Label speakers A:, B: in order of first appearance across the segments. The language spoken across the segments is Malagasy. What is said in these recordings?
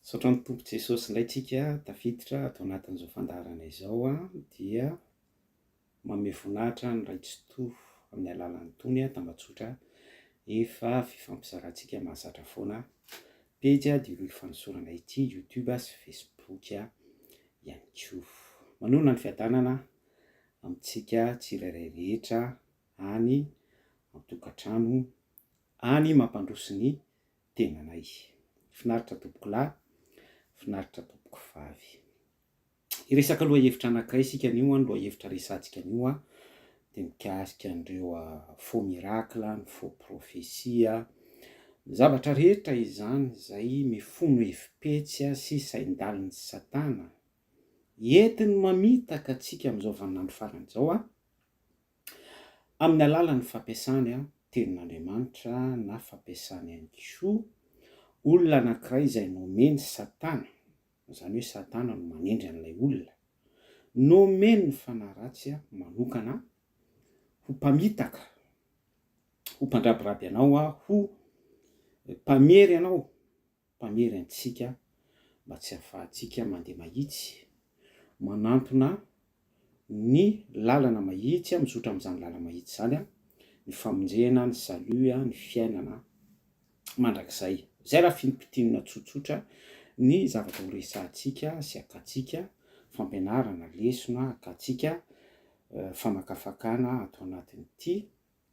A: Saotra ny tompo Jesosy indray tsika tafiditra atao anatin'izao fandaharana izao dia manome voninahitra ny Raitsotovo amin'ny alalan'ny tony tambazotra efa fifampizarantsika mahazatra foana pejy dia ireo fanosorana ity YouTube sy Facebook ihany koa. Manona ny fiadanana amintsika tsirairay rehetra any an-tokantrano, any mampandroso ny tenanay. Finaritra tompoko lahy, finaritra tompoko vavy. Iresaka lohahevitra anankiray isika anio, ny lohahevitra resantsika anio dia mikasika an'ireo faux miracle, ny faux prophétie, ny zavatra rehetra izany izay mifono hevim-petsy sy sain-daliny Satana entiny mamitaka antsika amin'izao vaninandro farany izao amin'ny alalan'ny fampiasany tenin'Andriamanitra na fampiasany ihany koa olona anankiray izay nomeny Satana, izany hoe Satana no manendry an'ilay olona, nomeny ny fanaratsy manokana ho mpamitaka, ho mpandrabiraby anao, ho mpamery anao, mpamery antsika mba tsy hahafahantsika mandeha mahitsy, manantona ny lalana mahitsy, mizotra amin'izany lalana mahitsy izany, ny famonjena, ny salut, ny fiainana mandrakizay. Izay raha finimpitimina tsotsotra ny zavatra ho resantsika sy akantsika, fampianarana, lesona, akantsika, famakafakana atao anatin'ity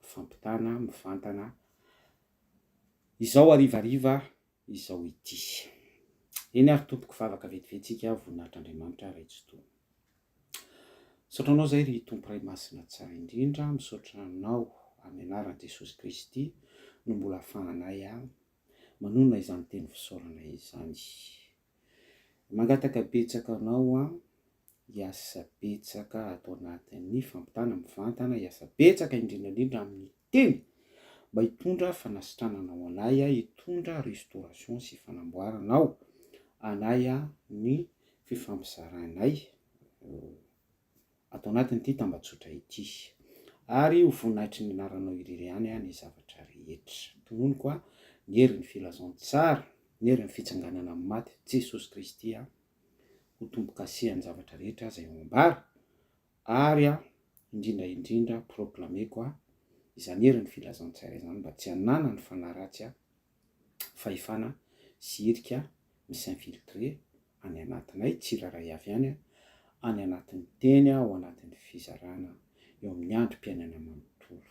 A: fampitana, mivantana izao harivariva izao ity. Eny ary tompoko vavaka vetivetintsika voninahitr'Andriamanitra Raitsotovo. Misaotra anao izay ry tompo iray masina tsara indrindra, misaotra anao amin'ny anaran'i Jesosy Kristy no mbola ahafahanay manonona izany teny fisaorana izany. Mangataka betsaka anao hiasa betsaka atao anatin'ny fampitana, mivantana, hiasa betsaka indrindra amin'ny teny mba hitondra fanasitranana ho anay, hitondra restauration sy fanamboaranao anay ny fifampizaranay atao anatin'ity tambazotra ity, ary ho voninahitry ny anaranao irery ihany ny zavatra rehetra. Tonono ny herin'ny filazantsara, ny herin'ny fitsanganana amin'ny maty Jesosy Kristy ho tombo-kasehany zavatra rehetra izay ho ambara, ary indrindra proclameko izany herin'ny filazantsara izany mba tsy hanana ny fanaratsy, fahefana sy herika mis-infiltré any anatinay, tsiraray avy any anatin'ny teny, ao anatin'ny fizarana eo amin'ny androm-piainana manontolo.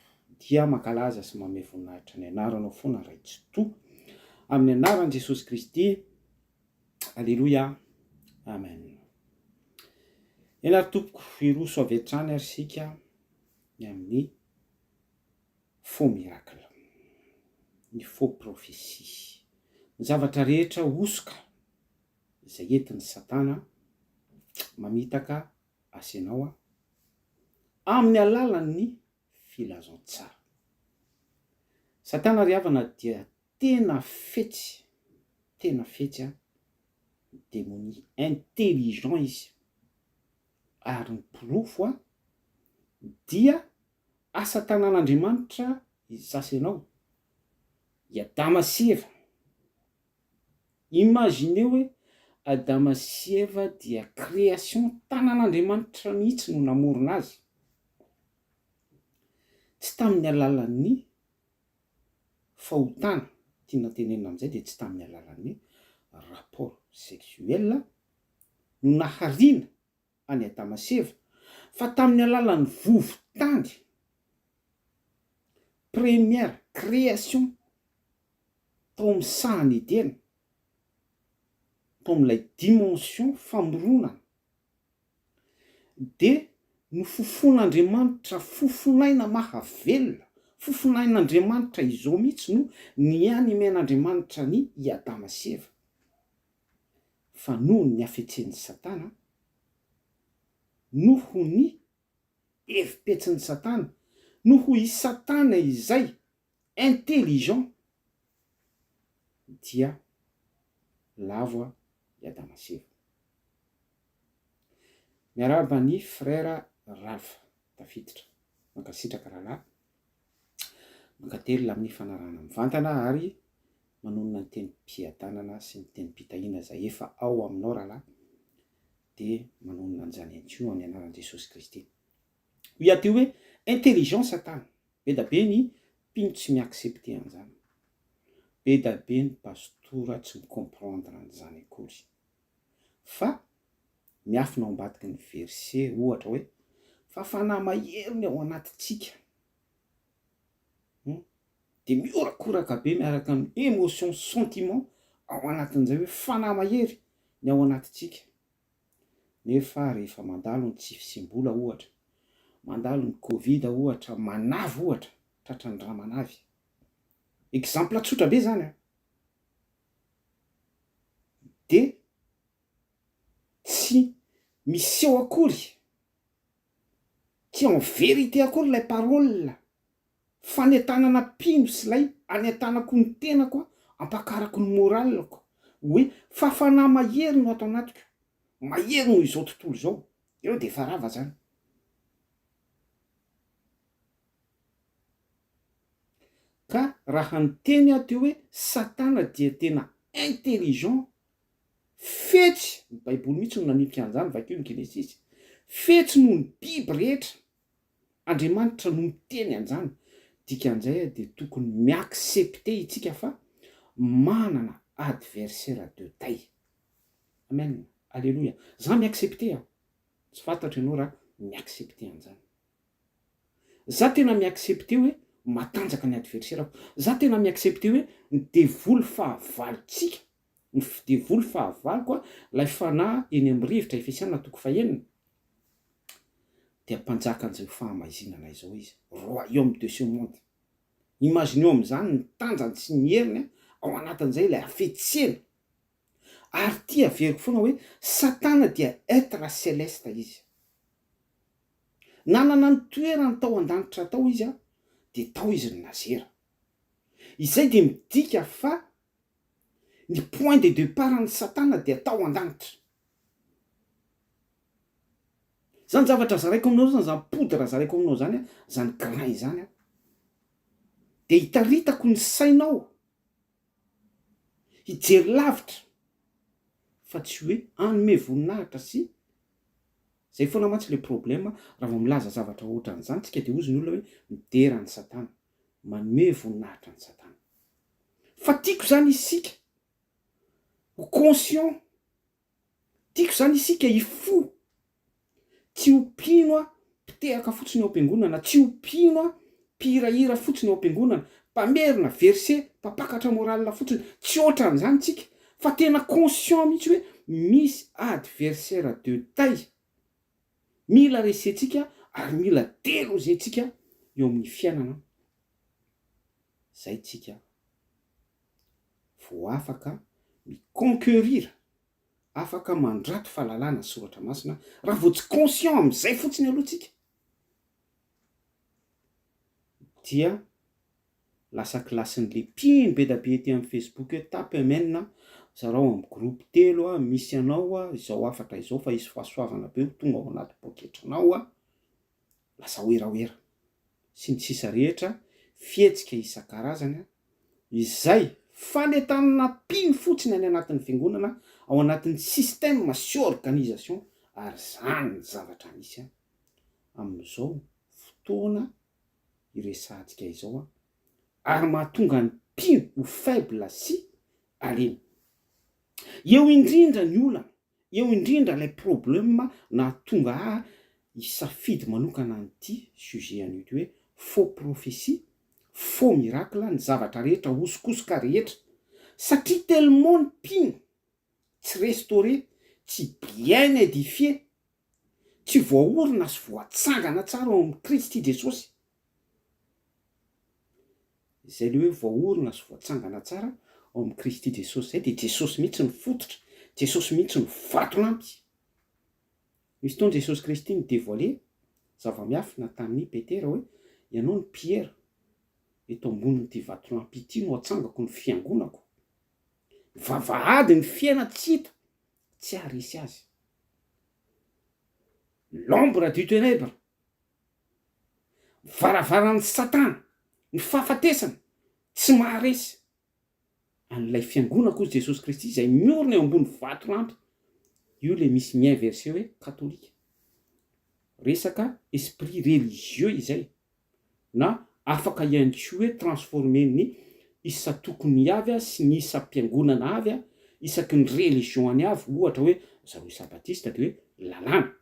A: Dia mankalaza sy manome voninahitra ny anaranao foana Raitsotovo amin'ny anaran'i Jesosy Kristy. Alleluia, amen. Eny ary tompoko iroso avy hatrany ary sika ny amin'ny faux miracle, ny faux prophétie, ny zavatra rehetra osoka izay entin'ny Satana mamitaka asenao amin'ny alalan'ny filazantsara. Satana ry havana dia tena fetsy démonie intelligent izy, ary ny pirofo dia asa tanàn'Andriamanitra izasy anao. Adama sy Eva, imaginez hoe Adama sy Eva dia création tanàn'Andriamanitra mihitsy no namorona azy, tsy tamin'ny alalan'ny fahotana, tiana tenenina amin'izay dia tsy tamin'ny alalan'ny rapport sexuel no nahariana any Adama sy Eva, fa tamin'ny alalan'ny vovon-tany, première création tao amin'ny sahany Edena, tao amin'ilay dimension famoronana, dia no fofon'Andriamanitra, fofonaina mahavelona, fofonain'Andriamanitra izao mihitsy no ny animen'Andriamanitra ny i Adama sy Eva, fa noho ny hafetsen'ny Satana, noho ny hevim-petsin'ny Satana, noho i Satana izay intelligent, dia lavo i Adama sy Eva. Miarahaba ny frère Ralph tafiditra, mankasitraka rahalahy, mankatelina amin'ny fanarahana mivantana, ary manonona ny teny mpiadanana sy ny teny mpitahiana zay efa ao aminao rahalahy, de manonona an'izany ihany koa amin'ny anaran'i Jesosy Kristy. Hoy aty hoe intelligence tany, be da be ny mpino tsy miaccepte an'izany, be da be ny pastora tsy micomprendre an'izany akory. Fa miafina ao ambadiky ny verset ohatra hoe fa fanahy mahery ao anatitsika, de miorakoraka be miaraka amin'ny émotion, sentiment ao anatin'izay hoe fanahy mahery ny ao anatitsika. Nefa rehefa mandalo ny tsy fisim-bola ohatra, mandalo ny Covid ohatra, manavy ohatra, tratra ny dra manavy. Exemple tsotra be zany a. De tsy miseho akory, tsy en vérité akory ilay parole, fanentanana pino sy lay anentanako ny tenako, ampakarako ny moralako, hoe fa fanahy mahery no ato anatiko, mahery no izao tontolo izao, eo de fa rava zany. Ka raha ny teny ato hoe Satana dia tena intelligent, fetsy, ny Baiboly mihitsy no nanipika an'izany vakeo ny Genesisy, fetsy noho ny biby rehetra, Andriamanitra no miteny an'izany, dikan'izay de tokony miaccepte itsika fa manana adversaire de taille. Amen, alléluia. Za miaccepte tsy fantatro ianao raha miaccepte an'izany. Za tena miaccepte hoe matanjaka ny adversaire-ako, za tena miaccepte hoe ny devoly fahavalontsika, ny devoly fahavaloko lay fanahy eny amin'ny rivotra Efesiana 4:1 dia mpanjaka an'izay fahamaizinana izao izy, royaume de ce monde. Imagineo amin'izany ny tanjany sy ny heriny ao anatin'izay ilay afetsena. Ary ty averiko foana hoe Satana dia être céleste izy, nanana ny toerany tao an-danitra tao izy de tao izy ny nazera. Izay de midika fa ny point de départ ny Satana dia tao an-danitra. Zany zavatra zaraiko aminao zany, zany poudre zaraiko aminao zany, zany grain zany de hitaritako ny sainao hijery lavitra, fa tsy hoe anome voninahitra sy zay foana mantsy le problème raha vao milaza zavatra ohatra an'izany tsika de ozy ny olona hoe midera ny Satana, manome voninahitra ny Satana. Fa tiako zany isika ho conscient, tiako zany isika hifo, tsy ho pino mpiteraka fotsiny ao am-piangonana, tsy ho pino mpihirahira fotsiny ao am-piangonana, mpamerina verset, mpapakatra morale fotsiny, tsy oatra an'izany tsika, fa tena conscient mihitsy hoe misy adversaire de taille, mila resentsika ary mila délozentsika eo amin'ny fiainana. Zay tsika vao afaka miconquérir, afaka mandrato fahalalana soratra masina, raha vao tsy conscient amin'izay fotsiny aloha tsika dia lasa klasin'le mpino be da be ety amin'ny Facebook hoe tape amen, zarao amin'ny groupe telo misy anao izao afatra izao fa izy fahasoavana be tonga ao anaty poketranao, lasa oeraoera sy ny sisa rehetra, fihetsika isan-karazany izay fanentanana pino fotsiny any anatin'ny fiangonana, ao anatin'ny système sy organisation. Ary zany ny zavatra misy amin'izao fotoana iresantsika izao, ary mahatonga ny pino ho faible sy alemy. Eo indrindra ny olana, eo indrindra lay problème nahatonga hisafidy manokana an'ity sujet an'ity hoe faux prophétie, faux miracle, ny zavatra rehetra osokosoka rehetra, satria tellement ny pino tsy restauré, tsy bien édifié, tsy voaorina sy voatsangana tsara ao amin'ny Kristy Jesosy. Izay le hoe voaorina sy voatsangana tsara ao amin'ny Kristy Jesosy, zay de Jesosy mihitsy ny fototra, Jesosy mihitsy ny vatolampy. Misy fotoana Jesosy Kristy ny dévoilé zava-miafina tamin'ny Petera hoe ianao ny Pierre, eto ambonin'ity vatolampy ity no atsangako ny fiangonako. Vavahady ny fiaina tsy hita, tsy haharesy azy. L'ombre du ténèbre, varavaran'ny Satana, ny fahafatesana, tsy maharesy an'ilay fiangonana kozy Jesosy Kristy izay miorina eo ambony vatorampy. Io le misy mien verset hoe katolika. Resaka esprit religieux izay, na afaka ihany koa hoe transformer ny isa tokony avy sy ny isa mpiangonana avy isaky ny religion-any avy, ohatra hoe zareo sabatista de hoe lalàna,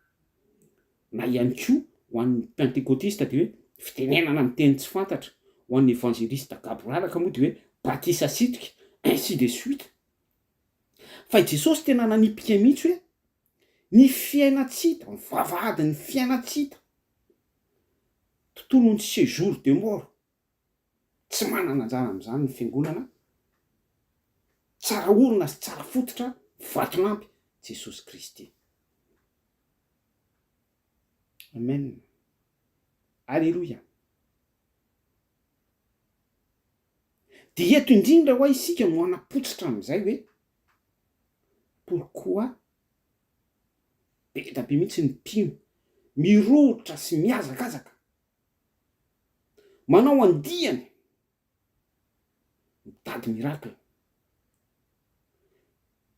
A: na ihany koa ho an'ny pentécotiste de hoe fitenenana amin'ny teny tsy fantatra, ho an'ny évangéliste gabralaka moa de hoe batisa sitrika, ainsi de suite. Fa i Jesosy tena nanipika mihitsy hoe ny fiainatsita, ny vavahady ny fiainatsita, tontolo ny séjour de mort, tsy manana anjara am'izany ny fiangonana, tsara orina sy tsara fototra vatonampy Jesosy Kristy. Amen. Alléluia. De eto indrindra ho isika no anapotsitra am'izay hoe pourquoi be dabe mihitsy ny mpino mirohitra sy miazakazaka manao andiany mitady miracle,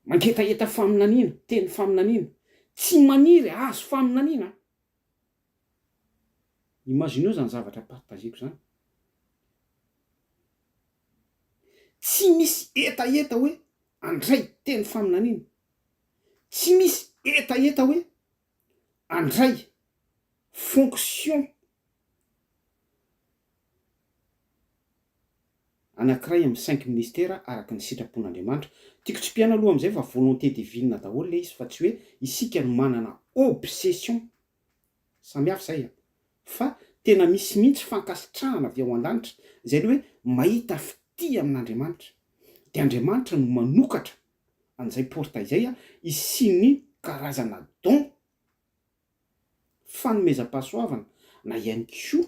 A: mangetaeta faminaniana, teny faminaniana, tsy maniry azo faminaniana. Imagineo zany zavatra partageko zany. Tsy misy etaeta hoe andray teny faminaniana, tsy misy etaeta hoe andray fonction anankiray amin'ny 5 ministères araky ny sitrapon'Andriamanitra. Tiako tsy piana aloha am'izay fa volonté divine daholo le izy, fa tsy hoe isika no manana obsession, samihafa zay fa tena misy mihitsy fankasitrahana avy ao an-danitra zay le hoe mahita fity amin'Andriamanitra, de Andriamanitra no manokatra an'izay portail zay isiny karazana don fanomezam-pahasoavana, na ihany koa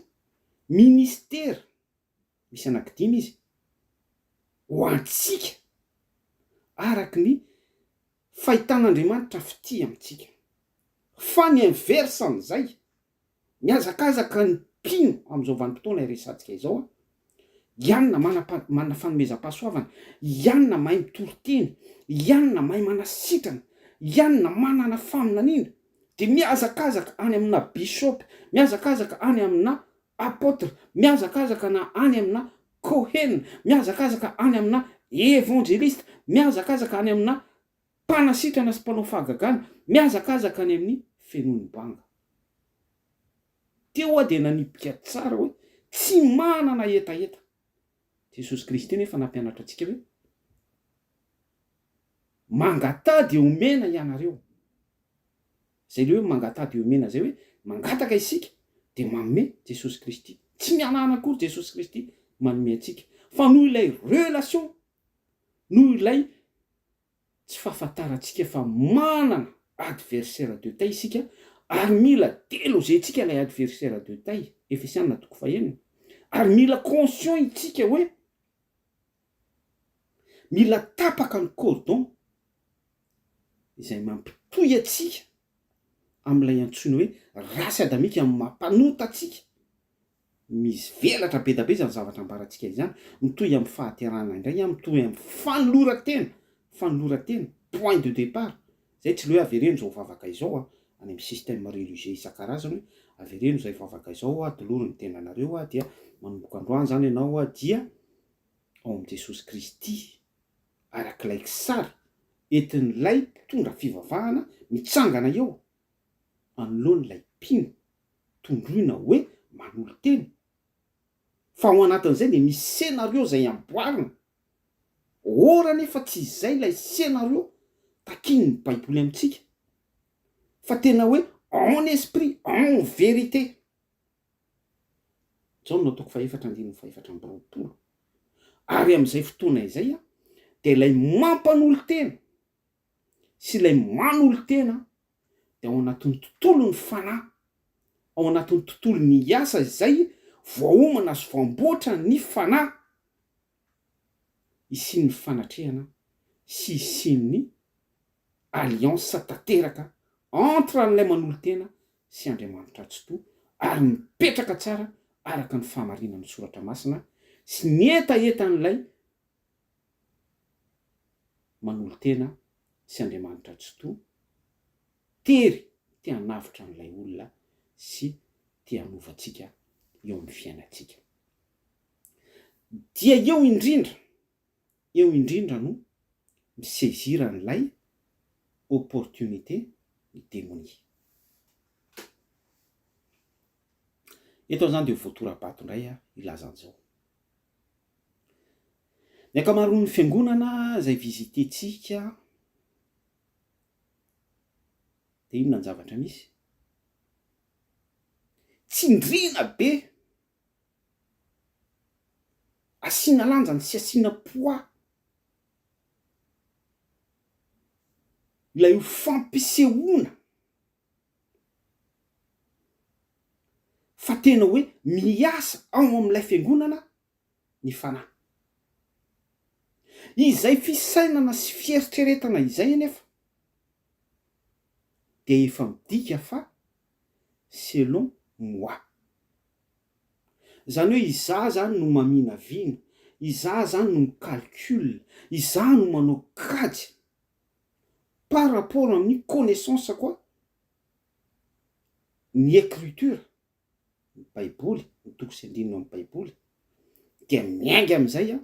A: ministère, misy anankidimy izy, ho antsika araky ny fahitan'Andriamanitra fity amintsika. Fa ny inversan'izay, miazakazaka ny mpino am'izao vanim-potoana iresantsika izao ianona manana fanomezam-pahasoavana, ianona mahay mitory-teny, ianona mahay manasitrana, ianona manana faminaniana, de miazakazaka any amina bishop, miazakazaka any amina apôtre, miazakazaka na any amina Cohen, miazakazaka any amina évangéliste, miazakazaka any amina mpanasitrana sy mpanao fahagagana, miazakazaka any amin'ny fenony banga. Teo de nanipika tsara hoe tsy manana etaeta. Jesosy Kristy nefa nampianatra antsika hoe mangatady omena ianareo. Zay le hoe mangatady omena zay hoe mangataka isika de manome Jesosy Kristy. Tsy mianana akory Jesosy Kristy manome antsika, fa noho ilay relation, noho ilay tsy fahafantarantsika fa manana adversaire de taille isika, ary mila déloger-tsika ilay adversaire de taille, Efesiana 4:9, ary mila conscient itsika hoe mila tapaka ny cordon izay mampitohy atsika am'ilay antsoina hoe rasy adamika amin'ny mampanota atsika. Misy velatra be da be zany zavatra ambarantsika izany, mitohy amin'ny fahaterana indray, mitohy amin'ny fanoloran-tena, point de départ. Zay tsy le hoe avereno zao vavaka izao any amin'ny système religieux isan-karazany, avereno zay vavaka izao tolory ny tenanareo dia manomboka androany zany ianao dia ao am' Jesosy Kristy arak'ilay sary entin'ilay mpitondra fivavahana mitsangana eo anoloan'ilay mpino tondroina hoe manolo teny. Fa ao anatin'izay de misy scénario zay amboarina, ora nefa tsy izay ilay scénario takin'ny baiboly amintsika, fa tena hoe en esprit, en vérité. Zao no ataoko faefatra andininy faefatra amby roapolo. Ary am'izay fotoana izay de ilay mampanolo tena sy ilay manolo tena de ao anatin'ny tontolo ny fanahy, ao anatin'ny tontolo ny asa izay voaomana sy voamboatra ny fanahy, isin'ny fanatrehana sy isin'ny alliance tanteraka entre an'ilay manolo tena sy Andriamanitra atsoto, ary mipetraka tsara araka ny fahamarinan'ny soratra masina sy ny etaetan'ilay manolo tena sy Andriamanitra tsy toa tery te hanavitra n'ilay olona sy te hanovatsika eo amin'ny fiainantsika. Dia eo indrindra no misezira n'ilay opportunité ny démonie. Eto zany dia voatora-bato indray ilazan'izao. Ny ankamaroan'ny fiangonana izay vizitentsika dia inona ny zavatra misy? Tsindriana be, asiana lanjany sy asiana poids ilay fampisehoana fa tena hoe miasa ao amin'ilay fiangonana ny fanahy. Izay fisainana sy fieritreretana izay anefa dia efa midika fa selon moi. Zany hoe izaho zany no mamina vina, izaho zany no micalcule, izaho no manao kajy par rapport amin'ny connaissance koa ny écriture, ny baiboly, ny toko sy andinina amin'ny baiboly, dia miainga amin'izay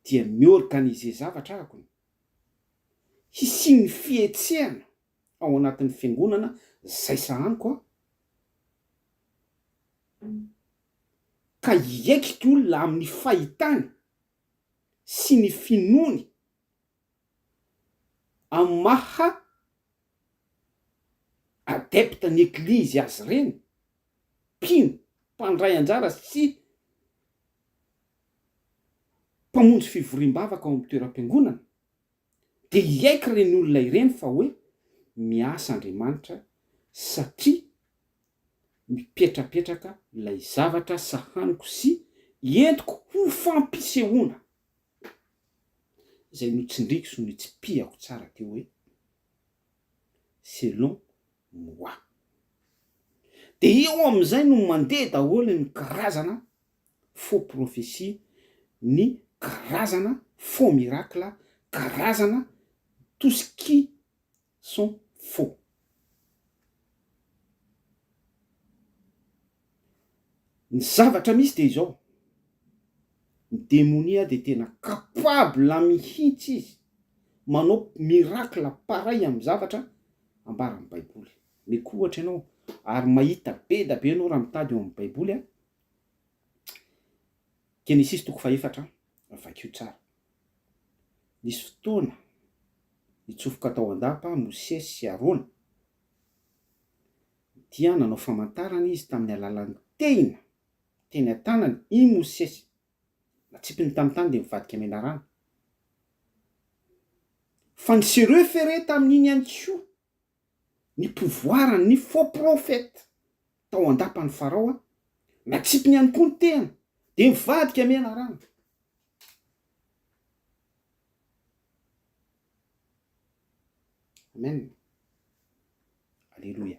A: dia miorganiser zavatra ahako. Hisian'ny fihetsehana ao anatin'ny fiangonana zay sahaniko ka hiaikika olona amin'ny fahitany sy ny finoany amin'ny maha adepta ny eklizy azy ireny, mpino, mpandray anjara sy mpamonjy fivoriam-bavaka ao amin'ny toeram-piangonana, dia hiaika ireny olona ireny fa hoe miasa Andriamanitra satria mipetrapetraka ilay zavatra sahaniko sy entiko ho fampisehoana. Izay notsindriko sy notsimpiako tsara teo hoe selon moi. Dia eo amin'izay no mandeha daholo ny karazana faux prophétie, ny karazana faux miracle, karazana tout ce qui sont faux. Ny zavatra misy dia izao, ny démonie dia tena capable mihitsy izy manao miracle pareil amin'ny zavatra ambaran'ny baiboly. Mety ohatra ianao ary mahita be da be ianao raha mitady eo amin'ny baiboly Genesis 4, vakio tsara. Nisy fotoana nitsofoka tao an-dapa Mosesy sy Arona dia nanao famantarana izy tamin'ny alalan'ny teny an-tanany i Mosesy, natsipiny tamin'ny tany dia mivadika menarana. Fa nisy reféré tamin'iny ihany koa ny pouvoir ny faux prophète tao an-dapan'ny Farao natsipiny ihany koa ny tena dia mivadika menarana. Amen. Alléluia.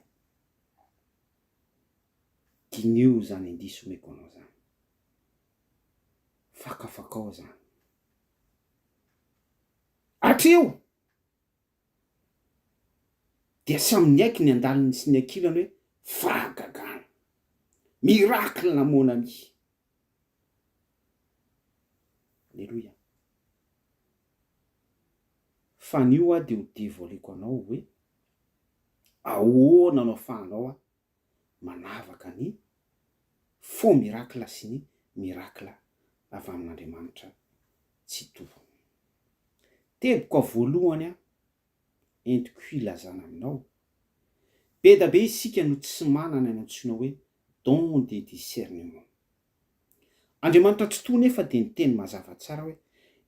A: Dinio zany indiso omeko anao zany. Fakafakao zany. Hatreo dia samy niaiky ny andaliny sy ny ankilany hoe fahagagana. Miracle na mon ami. Alléluia. Fa nio dia ho dévoiliko anao hoe ahoana no ahafahanao manavaka ny faux miracle sy ny miracle avy amin'Andriamanitra tsy toa. Teboko voalohany entiko ilazana aminao, be da be isika no tsy manana ny antsoina hoe don de discernement. Andriamanitra tsy toa nefa dia ny teny mazava tsara hoe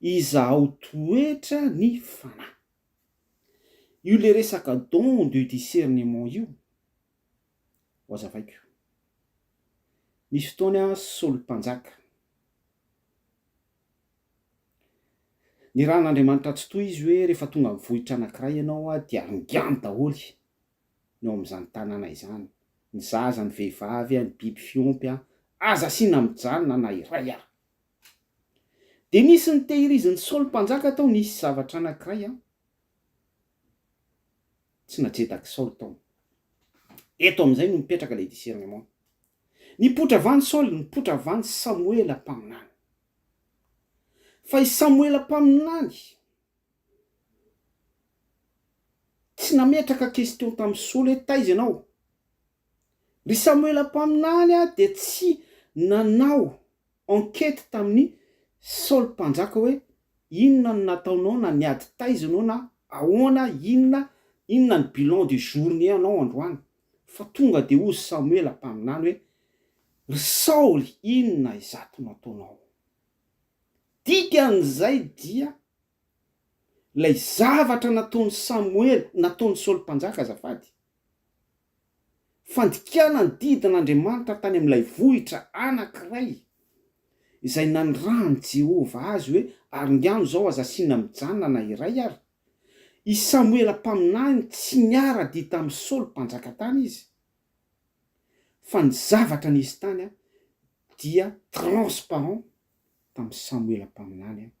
A: izaho toetra ny fanahy. Io le resaka don de discernement io ho azavaiko. Nisy fotoana Saoly mpanjaka, ny ran'Andriamanitra tsy toa izy hoe rehefa tonga amin'ny vohitra anankiray ianao dia angano daholy ny ao amin'izany tanàna izany, ny zaza, ny vehivavy, ny biby fiompy, aza asiana mijanona na iray. de nisy ny tehiriziny Saoly mpanjaka tao nisy zavatra anankiray tsy najetaka Saoly tao. Eto amin'izay no mipetraka le discernement. Nipotra avany Saoly, nipotra avany Samoela mpaminany. Fa i Samoela mpaminany tsy nametraka question tamin'ny Saoly hoe taiza ianao. Ry Samoela mpaminany de tsy nanao enquête tamin'ny Saoly mpanjaka hoe inona no nataonao na niady taiza anao na ahoana, inona ny bilan de journée anao androany. Fa tonga de ozy Samoela mpaminany hoe ry Saoly, inona izato nataonao. Dikan'izay dia lay zavatra nataony Samoela, nataony Saoly mpanjaka azafady, fandikana ny didin'Andriamanitra tany amin'ilay vohitra anankiray izay nanirahany Jehova azy hoe aringano zao aza asiana mijanona iray ary. I Samoela mpaminany tsy niara-dia tamin'ny Saoly mpanjaka tany izy, fa ny zavatra nisy tany dia transparent tamin'ny Samoela mpaminany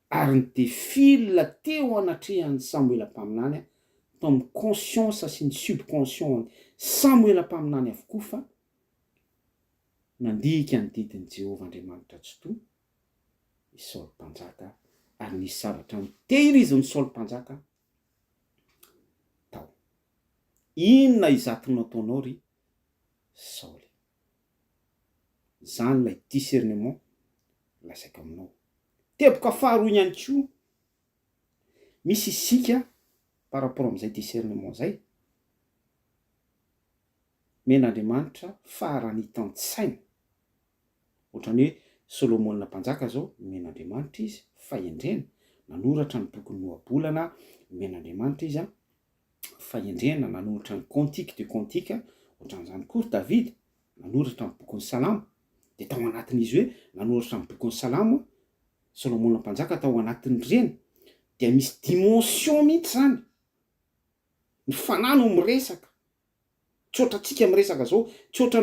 A: ary ny defile teo anatrehan'ny Samoela mpaminany tao amin'ny conscience sy ny subconscient Samoela mpaminany avokoa fa nandika ny didin'i Jehova Andriamanitra tsy to i Saoly mpanjaka ary nisy zavatra nitehiriziny Saoly mpanjaka tao. Inona izato nataonao ry Saoly? Zany lay discernement lasaiko aminao. Teboka faharoa ihany koa misy isika par rapport amin'izay discernement zay, men'Andriamanitra farany tantsaina. Ohatrany hoe Solomona mpanjaka zao men'Andriamanitra izy fahendrena, nanoratra ny boky Noabolana men'Andriamanitra izy fahendrena, nanoratra ny Cantique de Cantique, ohatran'izany koa David nanoratra ny boky ny Salamo. De tao anatin'izy hoe nanoratra ny boky ny Salamo Solomona mpanjaka tao anatin'ireny dia misy dimension mihitsy zany. Ny fanahy no miresaka. Tsy ohatra antsika miresaka zao, tsy ohatra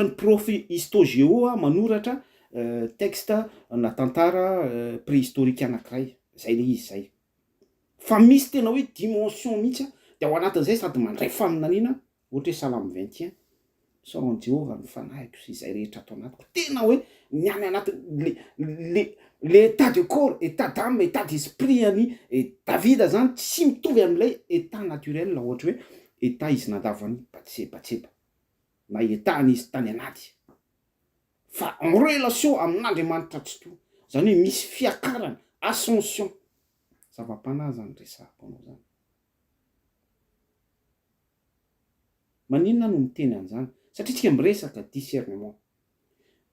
A: ny prof Histogéo manoratra texte na tantara préhistorique anankiray. Zay le izy zay. Fa misy tena hoe dimension mihitsy de ao anatin'izay sady mandray faminaniana, ohatra hoe Salame 21. Sao Jehova ny fanahiko sy izay rehetra atao anatiko. Tena hoe ny any anaty le état de corps, état d'âme, état d'esprit any Davida zany tsy mitovy amin'ilay état naturel ohatra hoe état izy nadavany batseba na état nisy tany anaty. Fa en relation amin'Andriamanitra tsy to. Zany hoe misy fiakarana, ascension. Zava-panahy zany resahako anao zany. Maninona no miteny an'izany? Satria tsika miresaka discernement.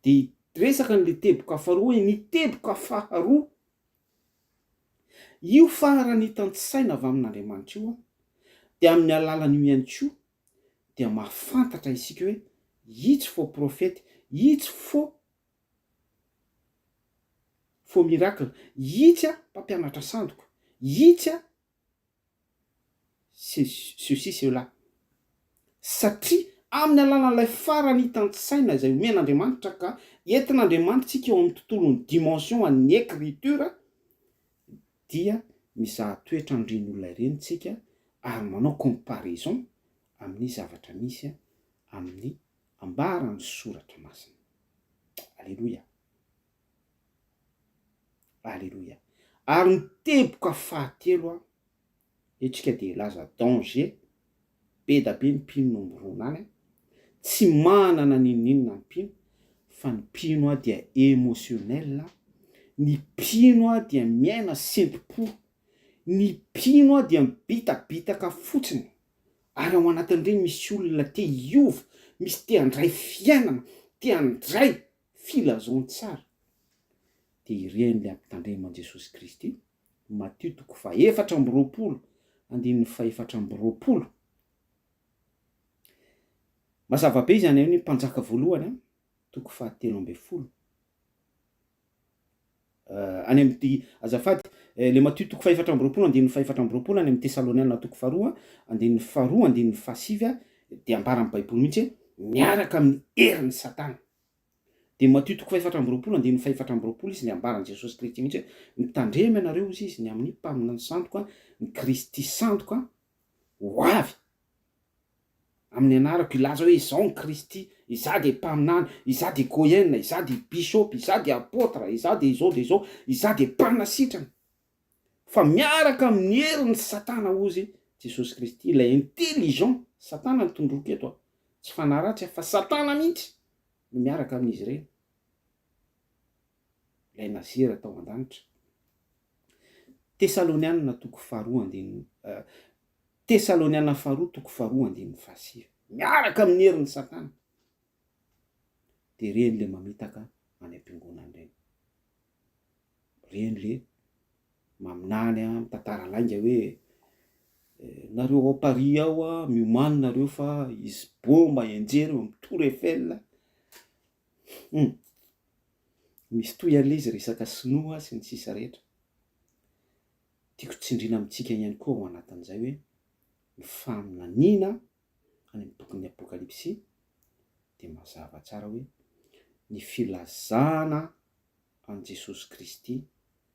A: De resaka ny le teboka faharoa hoe ny teboka faharoa io farany tantsaina avy amin'Andriamanitra io de amin'ny alalan'io ihany koa dia mahafantatra isika hoe itsy faux prophète, itsy faux miracle, itsy mpampianatra sandoka, itsy ceci cela. Satria amin'ny alalan'ilay farany tantsaina izay omen'Andriamanitra ka entin'Andriamanitra tsika eo amin'ny tontolon'ny dimension an'ny écriture dia mizaha toetrandren'olona ireny tsika ary manao comparaison amin'ny zavatra misy amin'ny ambaran'ny soratra masina. Alléluia. Alléluia. Ary ny teboka fahatelo etsika de laza danger be da be ny mpino no mironany, tsy manana ninona ny mpino, fa ny mpino dia émotionnel, ny mpino dia miaina sempo, ny mpino dia mibitabitaka fotsiny. Ary ao anatin'ireny misy olona te hiova, misy te handray fiainana, te handray filazon-tsara. De ireny le ampitandreman'i Jesosy Kristy, Matthieu 4:20, andininy 4:20. Mazava be izany hoe mpanjaka voalohany 3:10. Any amin'ny azafady le Matthieu 4:20 andininy 4:20 any amin'ny Tesaloniana 2:2 andininy 7 de ambara amin'ny Baiboly mihitsy miaraka amin'ny herin'ny Satana. de Matthieu 4:24 izy ny ambaran' Jesosy Kristy mihitsy hoe mitandremy ianareo izy izy ny amin'ny mpaminany sandoka ny Kristy sandoka ho avy amin'ny anarako ilaza hoe izao ny Kristy, iza de mpaminany, iza de goyenne, iza de bishop, iza de apôtre, iza de izao, iza de mpanasitrana. Fa miaraka amin'ny herin'ny Satana ozy Jesosy Kristy, ilay intelligent Satana ny tondroka eto tsy fanaratsy fa Satana mihitsy no miaraka amin'izy ireny. Ilay nazira tao an-danitra. Tesalonianina 2:9 miaraka amin'ny herin'ny Satana. De reny le mamitaka any am-piangonana reny. Reny le maminany mitantara lainga hoe nareo ao Paris ao miomany nareo fa izy bomba enjery eo amin'ny Tour Eiffel. Misy toy an'le izy resaka sinoa sy ny sisa rehetra. Tiako tsindrina amintsika ihany koa ao anatin'izay hoe ny faminaniana any amin'ny bokin'ny Apokalipsy de mazava tsara hoe ny filazana an Jesosy Kristy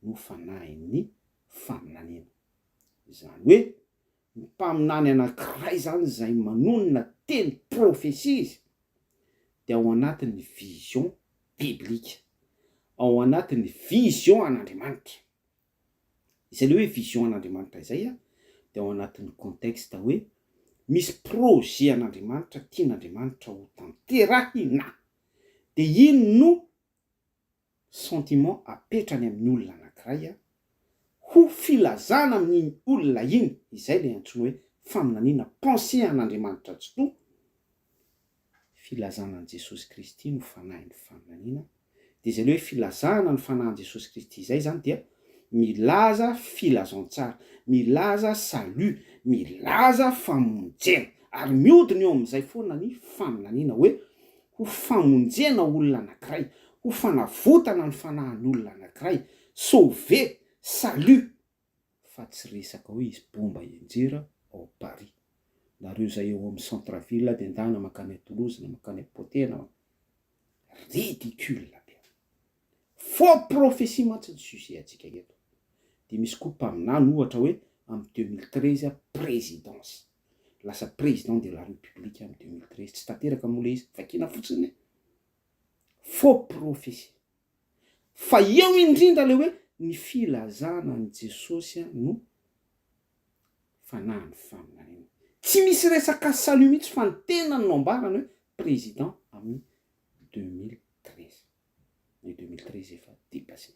A: no fanahin'ny faminaniana. Izany hoe ny mpaminany anankiray zany zay manonona teny profesia izy de ao anatin'ny vision biblika, ao anatin'ny vision an'Andriamanitra. Izay le hoe vision an'Andriamanitra izay de ao anatin'ny contexte hoe misy projet an'Andriamanitra tian'Andriamanitra ho tanterahina. De ino no sentiment apetrany amin'ny olona anankiray ho filazana amin'ny olona iny, izay le antsoina hoe faminaniana. Pensée an'Andriamanitra tsy to filazana an Jesosy Kristy no fanahin'ny faminaniana. De izay le hoe filazana ny fanahin Jesosy Kristy izay zany dia milaza filazantsara, milaza salut, milaza famonjena, ary miodina eo amin'izay foana ny faminaniana hoe ho famonjena olona anankiray, ho fanavotana ny fanahin'olona anankiray, sauver, salut. Fa tsy resaka hoe izy bomba enjera ao Paris, nareo zay eo amin'ny centre-ville de ndana makany Toulouse na makany Potena, ridicule be. Faux prophétie mantsy ny sujet atsika eto. De misy koa mpaminany ohatra hoe amin'ny 2013 présidence, lasa président de la République amin'ny 2013, tsy tanteraka moa le izy vakina fotsiny. Faux prophétie. Fa eo indrindra le hoe ny filazana an Jesosy no fanahin'ny faminaniana. Tsy misy resaka salut mihitsy fa ny tena no ambarany hoe président amin'ny 2013. Ny 2013 efa dépassé.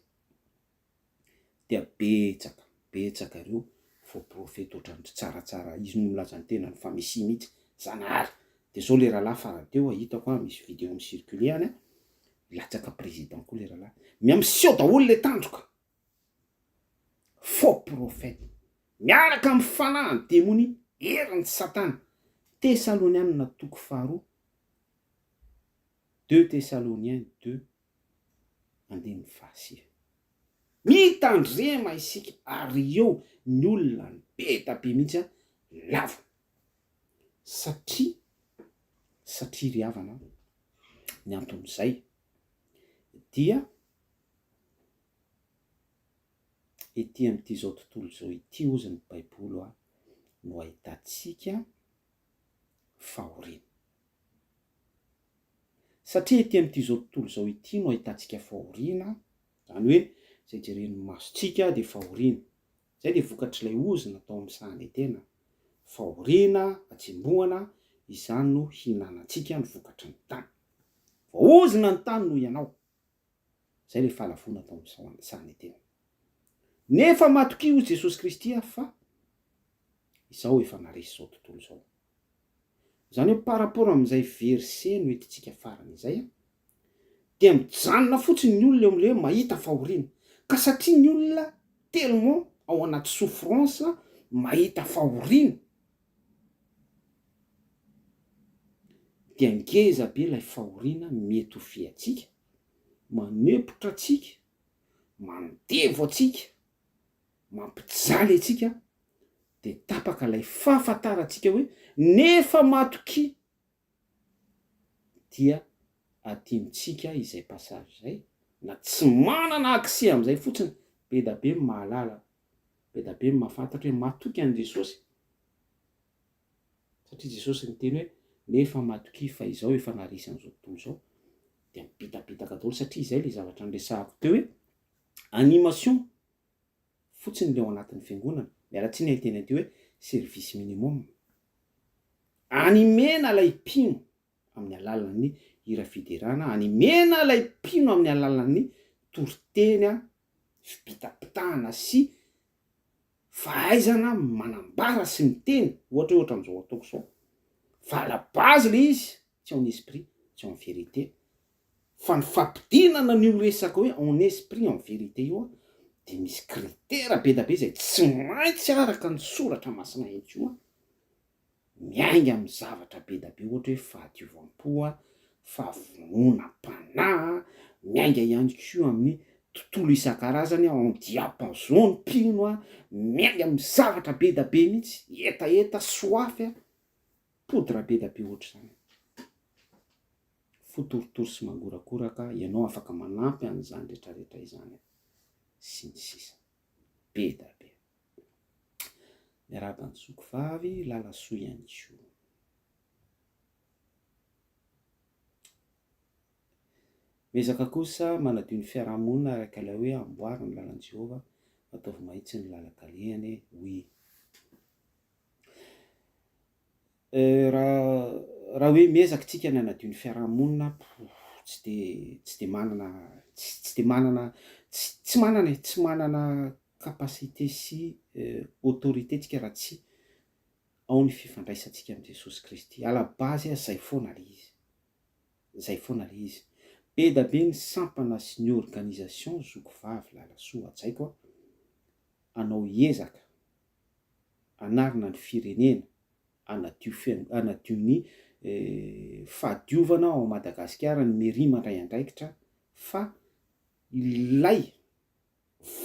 A: Dia betsaka ireo faux prophète ohatrany tsaratsara izy no milaza ny tena ny fa misy mihitsy zanahary. De zao le rahalahy farany teo hitako misy vidéo mi-circuler any latsaka président koa le rahalahy. Miamsiao daholo le tandroka. Faux prophète. Miaraka amin'ny fanahy demony herin'ny Satana. Tesalonianina 2:2 Thessaloniens 2:9. Mitandrema isika ary eo ny olona ny be mihitsy lava. Satria ry havana ny anton'izay dia ety amin'ity zao tontolo zao ity ozy ny Baiboly no ahitantsika fahoriana. Satria ety amin'ity zao tontolo zao ity no ahitantsika fahoriana, zany hoe zay jeren'ny masontsika de fahoriana. Zay le vokatr'ilay ozy natao amin'ny sahany etena. Fahoriana, atsembohana, izany no hinanantsika ny vokatry ny tany. Ozina ny tany no ianao. Zay le fahalavona atao amin'ny sahany etena. Nefa matoki ho Jesosy Kristy fa izao efa naresy zao tontolo zao. Zany hoe par rapport amin'izay verset no etintsika farany izay dia mijanona fotsiny ny olona eo amin'le mahita fahoriana. Ka satria ny olona tellement ao anaty souffrance mahita fahoriana dia ngeza be ilay fahoriana mietofy atsika, manepotra atsika, mandevo atsika, mampijaly atsika, de tapaka ilay fahafantarantsika hoe nefa matoki dia atimitsika izay passage zay na tsy manana akse am'izay fotsiny be da be mahalala be da be mahafantatra hoe matoky an' Jesosy satria Jesosy ny teny hoe nefa matoky fa izao efa narisy an'izao tontolo izao de mipitapitaka daholo satria izay le zavatra niresahako teo hoe animation fotsiny le ao anatin'ny fiangonana mialatsiny ny teny teo hoe service minimum animena lay mpino amin'ny alalan'ny hira fiderana animena lay mpino amin'ny alalan'ny toriteny fipitapitahana sy fahaizana manambara sy miteny ohatra am'izao ataoko zao fa la base le izy tsy en esprit tsy en vérité fa ny fampidinana ny resaka hoe en esprit en vérité io de misy critera be da be zay tsy maintsy araka ny soratra masina eto io miainga amin'ny zavatra be da be ohatra hoe fahadiovam-po fahavonona-panahy miainga ihany koa amin'ny tontolo isan-karazany en diapason mpino miainga amin'ny zavatra be da be mihitsy etaeta soafy podra be da be ohatra zany fotoritory sy mangorakoraka ianao afaka manampy an'izany rehetrarehetra izany sy ny sisa be da be miarahaba ny zokovavy lalasoa ihany koa mezaka kosa manadio ny fiarahamonina araka ilay hoe amboary ny lalan'i Jehova ataovy mahitsy ny lalan-kalehany oui raha hoe miezaka tsika ny hanadio ny fiarahamonina tsy de manana capacité sy autorité tsika raha tsy ao ny fifandraisantsika amin'i Jesosy Kristy à la base zay foana le izy be da be ny sampana sy ny organisation zokovavy lalasoa atsaiko anao ezaka anarina ny firenena anadio ny fahadiovana ao Madagasikara ny mairie mandray andraikitra fa ilay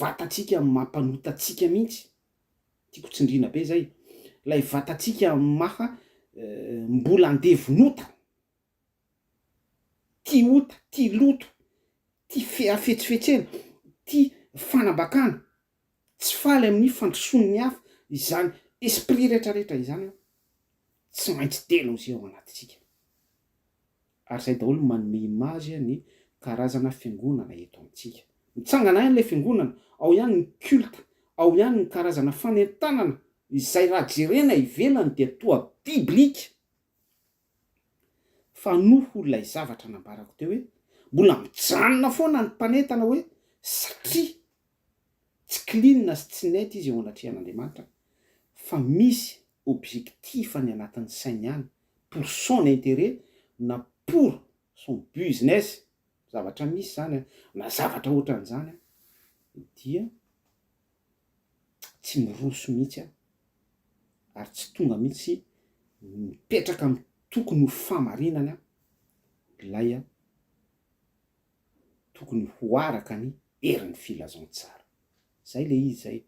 A: vatatsika mampanotatsika mihitsy tiako tsindrina be zay lay vatatsika maha mbola andevonota ty ota ty loto ty feafetsifetsena ty fanambakana tsy faly amin'ny fandroson'ny hafa izany esprit rehetrarehetra izany tsy maintsy telo zay ao anatitsika ary zay daholo manome image ny karazana fiangonana eto amintsika mitsangana ihany le fiangonana ao ihany ny culte ao ihany ny karazana fanentanana izay raha jerena ivelany de toa biblika fa noho lay zavatra nambarako teo hoe mbola mijanona foana ny mpanentana hoe satria tsy clean sy tsy net izy eo anatrehan'Andriamanitra fa misy objectif any anatin'ny sainy any pour son intérêt na pour son business zavatra misy zany na zavatra ohatran'izany dia tsy miroso mihitsy ary tsy tonga mihitsy mipetraka amin'ny tokony ho famarinana ilay tokony ho araka ny herin'ny filazantsara zay le izy zay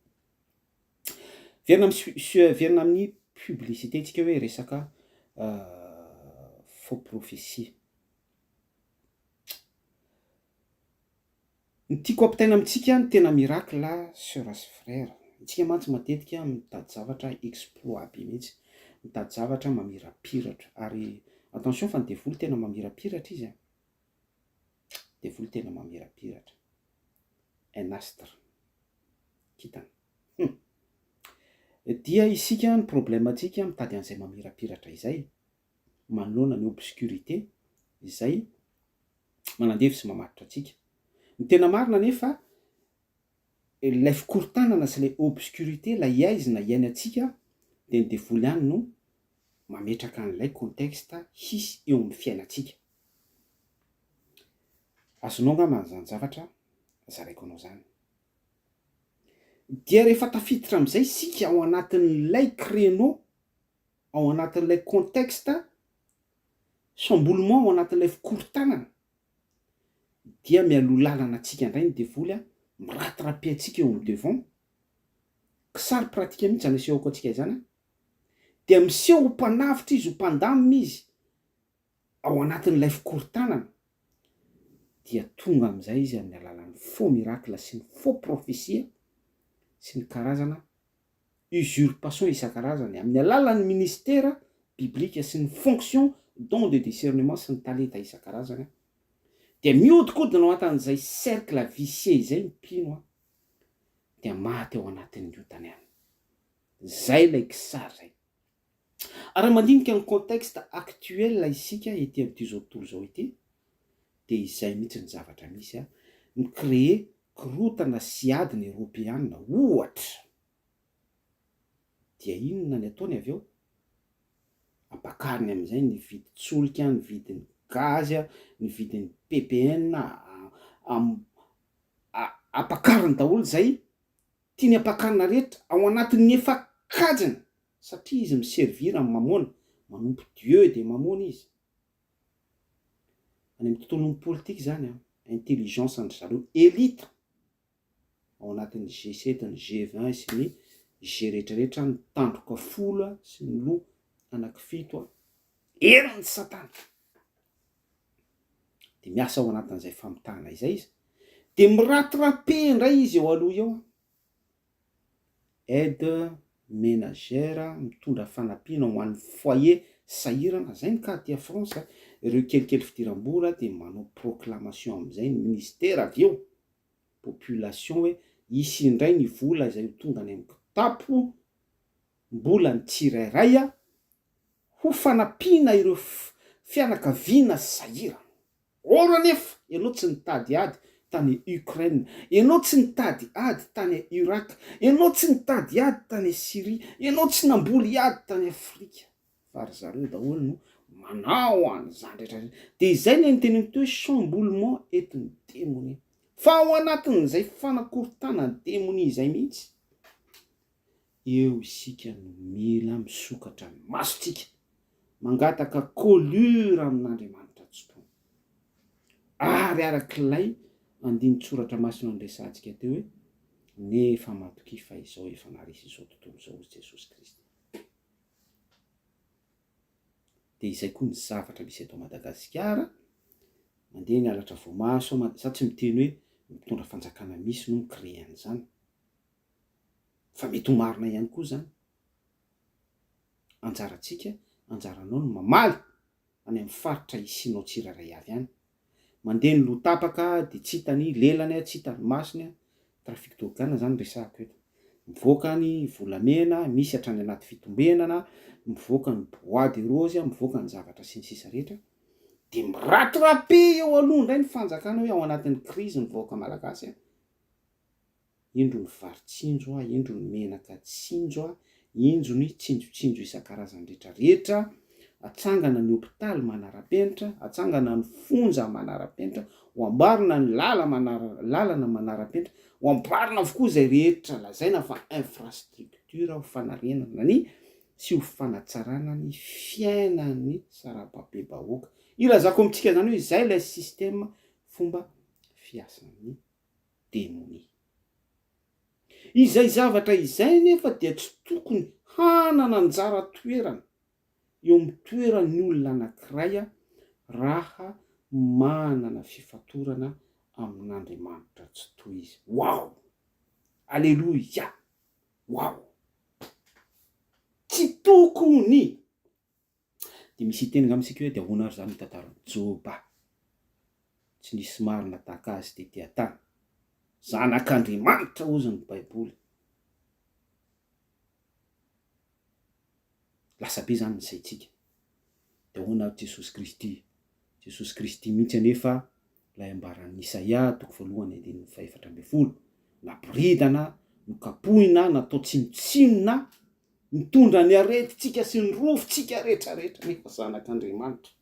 A: verina amin'ny publicité tsika hoe resaka faux prophétie ny tiako ampitaina amintsika ny tena miracle sœur sy frère tsika mantsy matetika mitady zavatra exploit be mihitsy mitady zavatra mamirapiratra ary attention fa ny devoly tena mamirapiratra izy devoly tena mamirapiratra un astre kitana dia isika ny problème atsika mitady an'izay mamirapiratra izay manoloana ny obscurité izay manandevy sy mamatotra atsika ny tena marina nefa ilay fikorontanana sy ilay obscurité la iaizina iainy atsika de ny devoly ihany no mametraka an'ilay contexte hisy eo amin'ny fiainatsika azonao angamba zany zavatra zaraiko anao zany dia rehefa tafiditra am'izay sika ao anatin'ilay créneau ao anatin'ilay contexte chamboulement ao anatin'ilay fikorontanana dia mialoha lalana atsika indray ny devoly miratrapy atsika eo amin'ny devant kisary pratika mihitsy zany asehoko atsika izany de miseho ho mpanavitra izy ho mpandamina izy ao anatin'ilay fikorontanana dia tonga amin'izay izy amin'ny alalan'ny faux miracle sy ny faux prophétie sy ny karazana usurpation isan-karazany amin'ny alalan'ny ministère biblique sy ny fonction don de discernement sy ny talenta isan-karazany dia miodikodina ao anatin'izay cercle vicieux izay mipino dia maty ao anatin'ny iotany any. Zay lay kisary zay. Ary mandinika ny contexte actuel isika ety amin'ity zao tontolo zao ity dia izay mihitsy ny zavatra misy ny créer korotana sy adiny européenne ohatra. Dia inona ny ataony avy eo? Apakariny amin'izay ny vidy tsolika, ny vidiny gaz, ny vidiny PPN, apakariny daholo zay tiany apakarina rehetra ao anatin'ny efa-kajiny satria izy miservira amin'ny mamoana, manompo Dieu dia mamoana izy. Any amin'ny tontolon'ny politika zany intelligence ny zareo élite ao anatin'ny G7, ny G20 sy ny G rehetrarehetra ny tandroka folo sy ny loha anankifito erin'ny satana. Dia miasa ao anatin'izay famitahana izay izy dia miratrape indray izy eo aloha eo aide ménagère mitondra fanampiana ho an'ny foyer sahirana. Zay ny karaty à France ireo kelikely fidiram-bola dia manao proclamation amin'izay ny ministère avy eo population hoe isy indray ny vola izay tonga any amin'ny kitapo mbola ny tsirairay ho fanampiana ireo fianakaviana sahirana. Ora nefa ianao tsy nitady ady tany Ukraine, ianao tsy nitady ady tany Irak, ianao tsy nitady ady tany Syrie, ianao tsy namboly ady tany Afrika, fa ry zareo daholo no manao an'izany rehetra. Dia izay ny teneniko hoe chamboulement etin'ny démonie. Fa ao anatin'izay fanakorotana ny démonie izay mihitsy eo isika no mila misokatra ny masontsika mangataka colure amin'Andriamanitra tsotoana. Ary arak'ilay andiny tsoratra masina andresantsika teo hoe nefa matoki fa izao efa narisy izao tontolo izao hozy Jesosy Kristy. Dia izay koa ny zavatra misy eto Madagasikara mandeha ny halatra voamaso sa tsy miteny hoe mitondra fanjakana misy no micréer an'izany fa mety ho marina ihany koa zany. Anjarantsika anjaranao no mamaly any amin'ny faritra isinao tsiraray avy any mandeha ny lotapaka dia tsy hitany lelany, tsy hitany masony, trafic d'organe zany resahako eto. Mivoaka ny volamena misy hatrany anaty fitombenana, mivoaka ny bois de rose, mivoaka ny zavatra sy ny sisa rehetra dia miratrape eo aloha indray ny fanjakana hoe ao anatin'ny crise ny vahoaka malagasy indro ny varitsinjo indro ny menaka tsinjo indro ny tsinjotsinjo isan-karazany rehetrarehetra, atsangana ny hôpitaly manara-penitra, atsangana ny fonja manara-penitra, ho ambarina ny lalana manara-penitra, ho ambarina avokoa izay rehetra lazaina fa infrastructure ho fanarenana ny sy ho fanatsarana ny fiainan'ny sarababe-bahoaka. Ilazako amintsika zany hoe izay ilay système fomba fiasan'ny démonie. Izay zavatra izay nefa dia tsy tokony hanana anjara toerana eo amin'ny toeran'ny olona anankiray raha manana fifatorana amin'Andriamanitra tsy toy izy. Wow! Alleluia! Wow! Tsy tokony! Dia misy teny amintsika hoe dia ahoana ary zany tantaran'i Joba. Tsy nisy marina tahaka azy tetỳ an-tany. Zanak'Andriamanitra hozy ny Baiboly. Lasa be zany ny saintsika. Dia ahoana ary Jesosy Kristy. Jesosy Kristy mihitsy anefa ilay ambaran'ny Isaia toko voalohany andininy 4:12 naboridana, nokapohina, natao tsinotsinona, mitondra ny aretintsika sy ny rovintsika rehetrarehetra nefa zanak'Andriamanitra.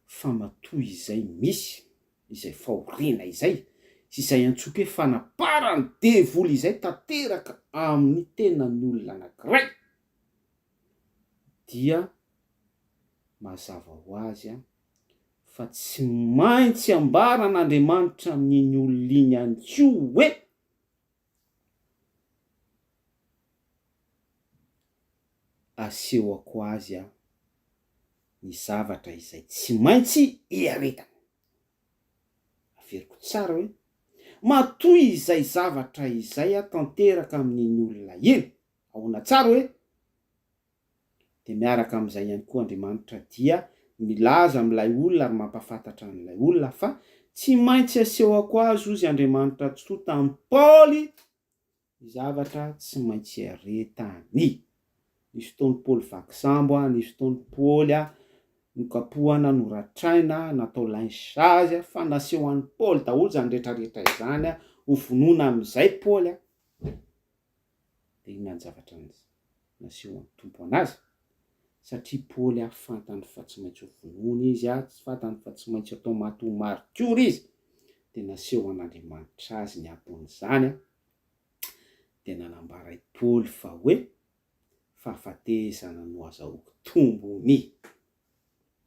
A: Fa matoy izay misy izay fahoriana izay sy izay antsoika hoe fanaparany devoly izay tanteraka amin'ny tenan'ny olona anankiray dia mazava ho azy fa tsy maintsy ambaran'Andriamanitra amin'iny olona iny ihany koa hoe asehoko azy ny zavatra izay tsy maintsy hiaretana. averiko tsara hoe matoy izay zavatra izay tanteraka amin'iny olona iny ahoana tsara hoe de miaraka amin'izay ihany koa Andriamanitra dia milaza am'ilay olona ary mampafantatra an'ilay olona fa tsy maintsy aseho ako azy ozy Andriamanitra tsoa tamin'ny Paoly zavatra tsy maintsy aretany. Nisy fotoany Paoly vaky sambo nisy fotoany Paoly nokapohana, noratraina, natao lainsazy fa naseho an'i Paoly daholo zany rehetrarehetra izany ho vonoina am'izay Paoly de inona ny zavatra naseho an'ny tompo anazy satria Paoly fantany fa tsy maintsy ho vonoina izy tsy fantany fa tsy maintsy atao maty ho martyr izy de naseho an'Andriamanitra azy ny ampon'izany de nanambara i Paoly fa hoe fahafatesana no azahoako tombony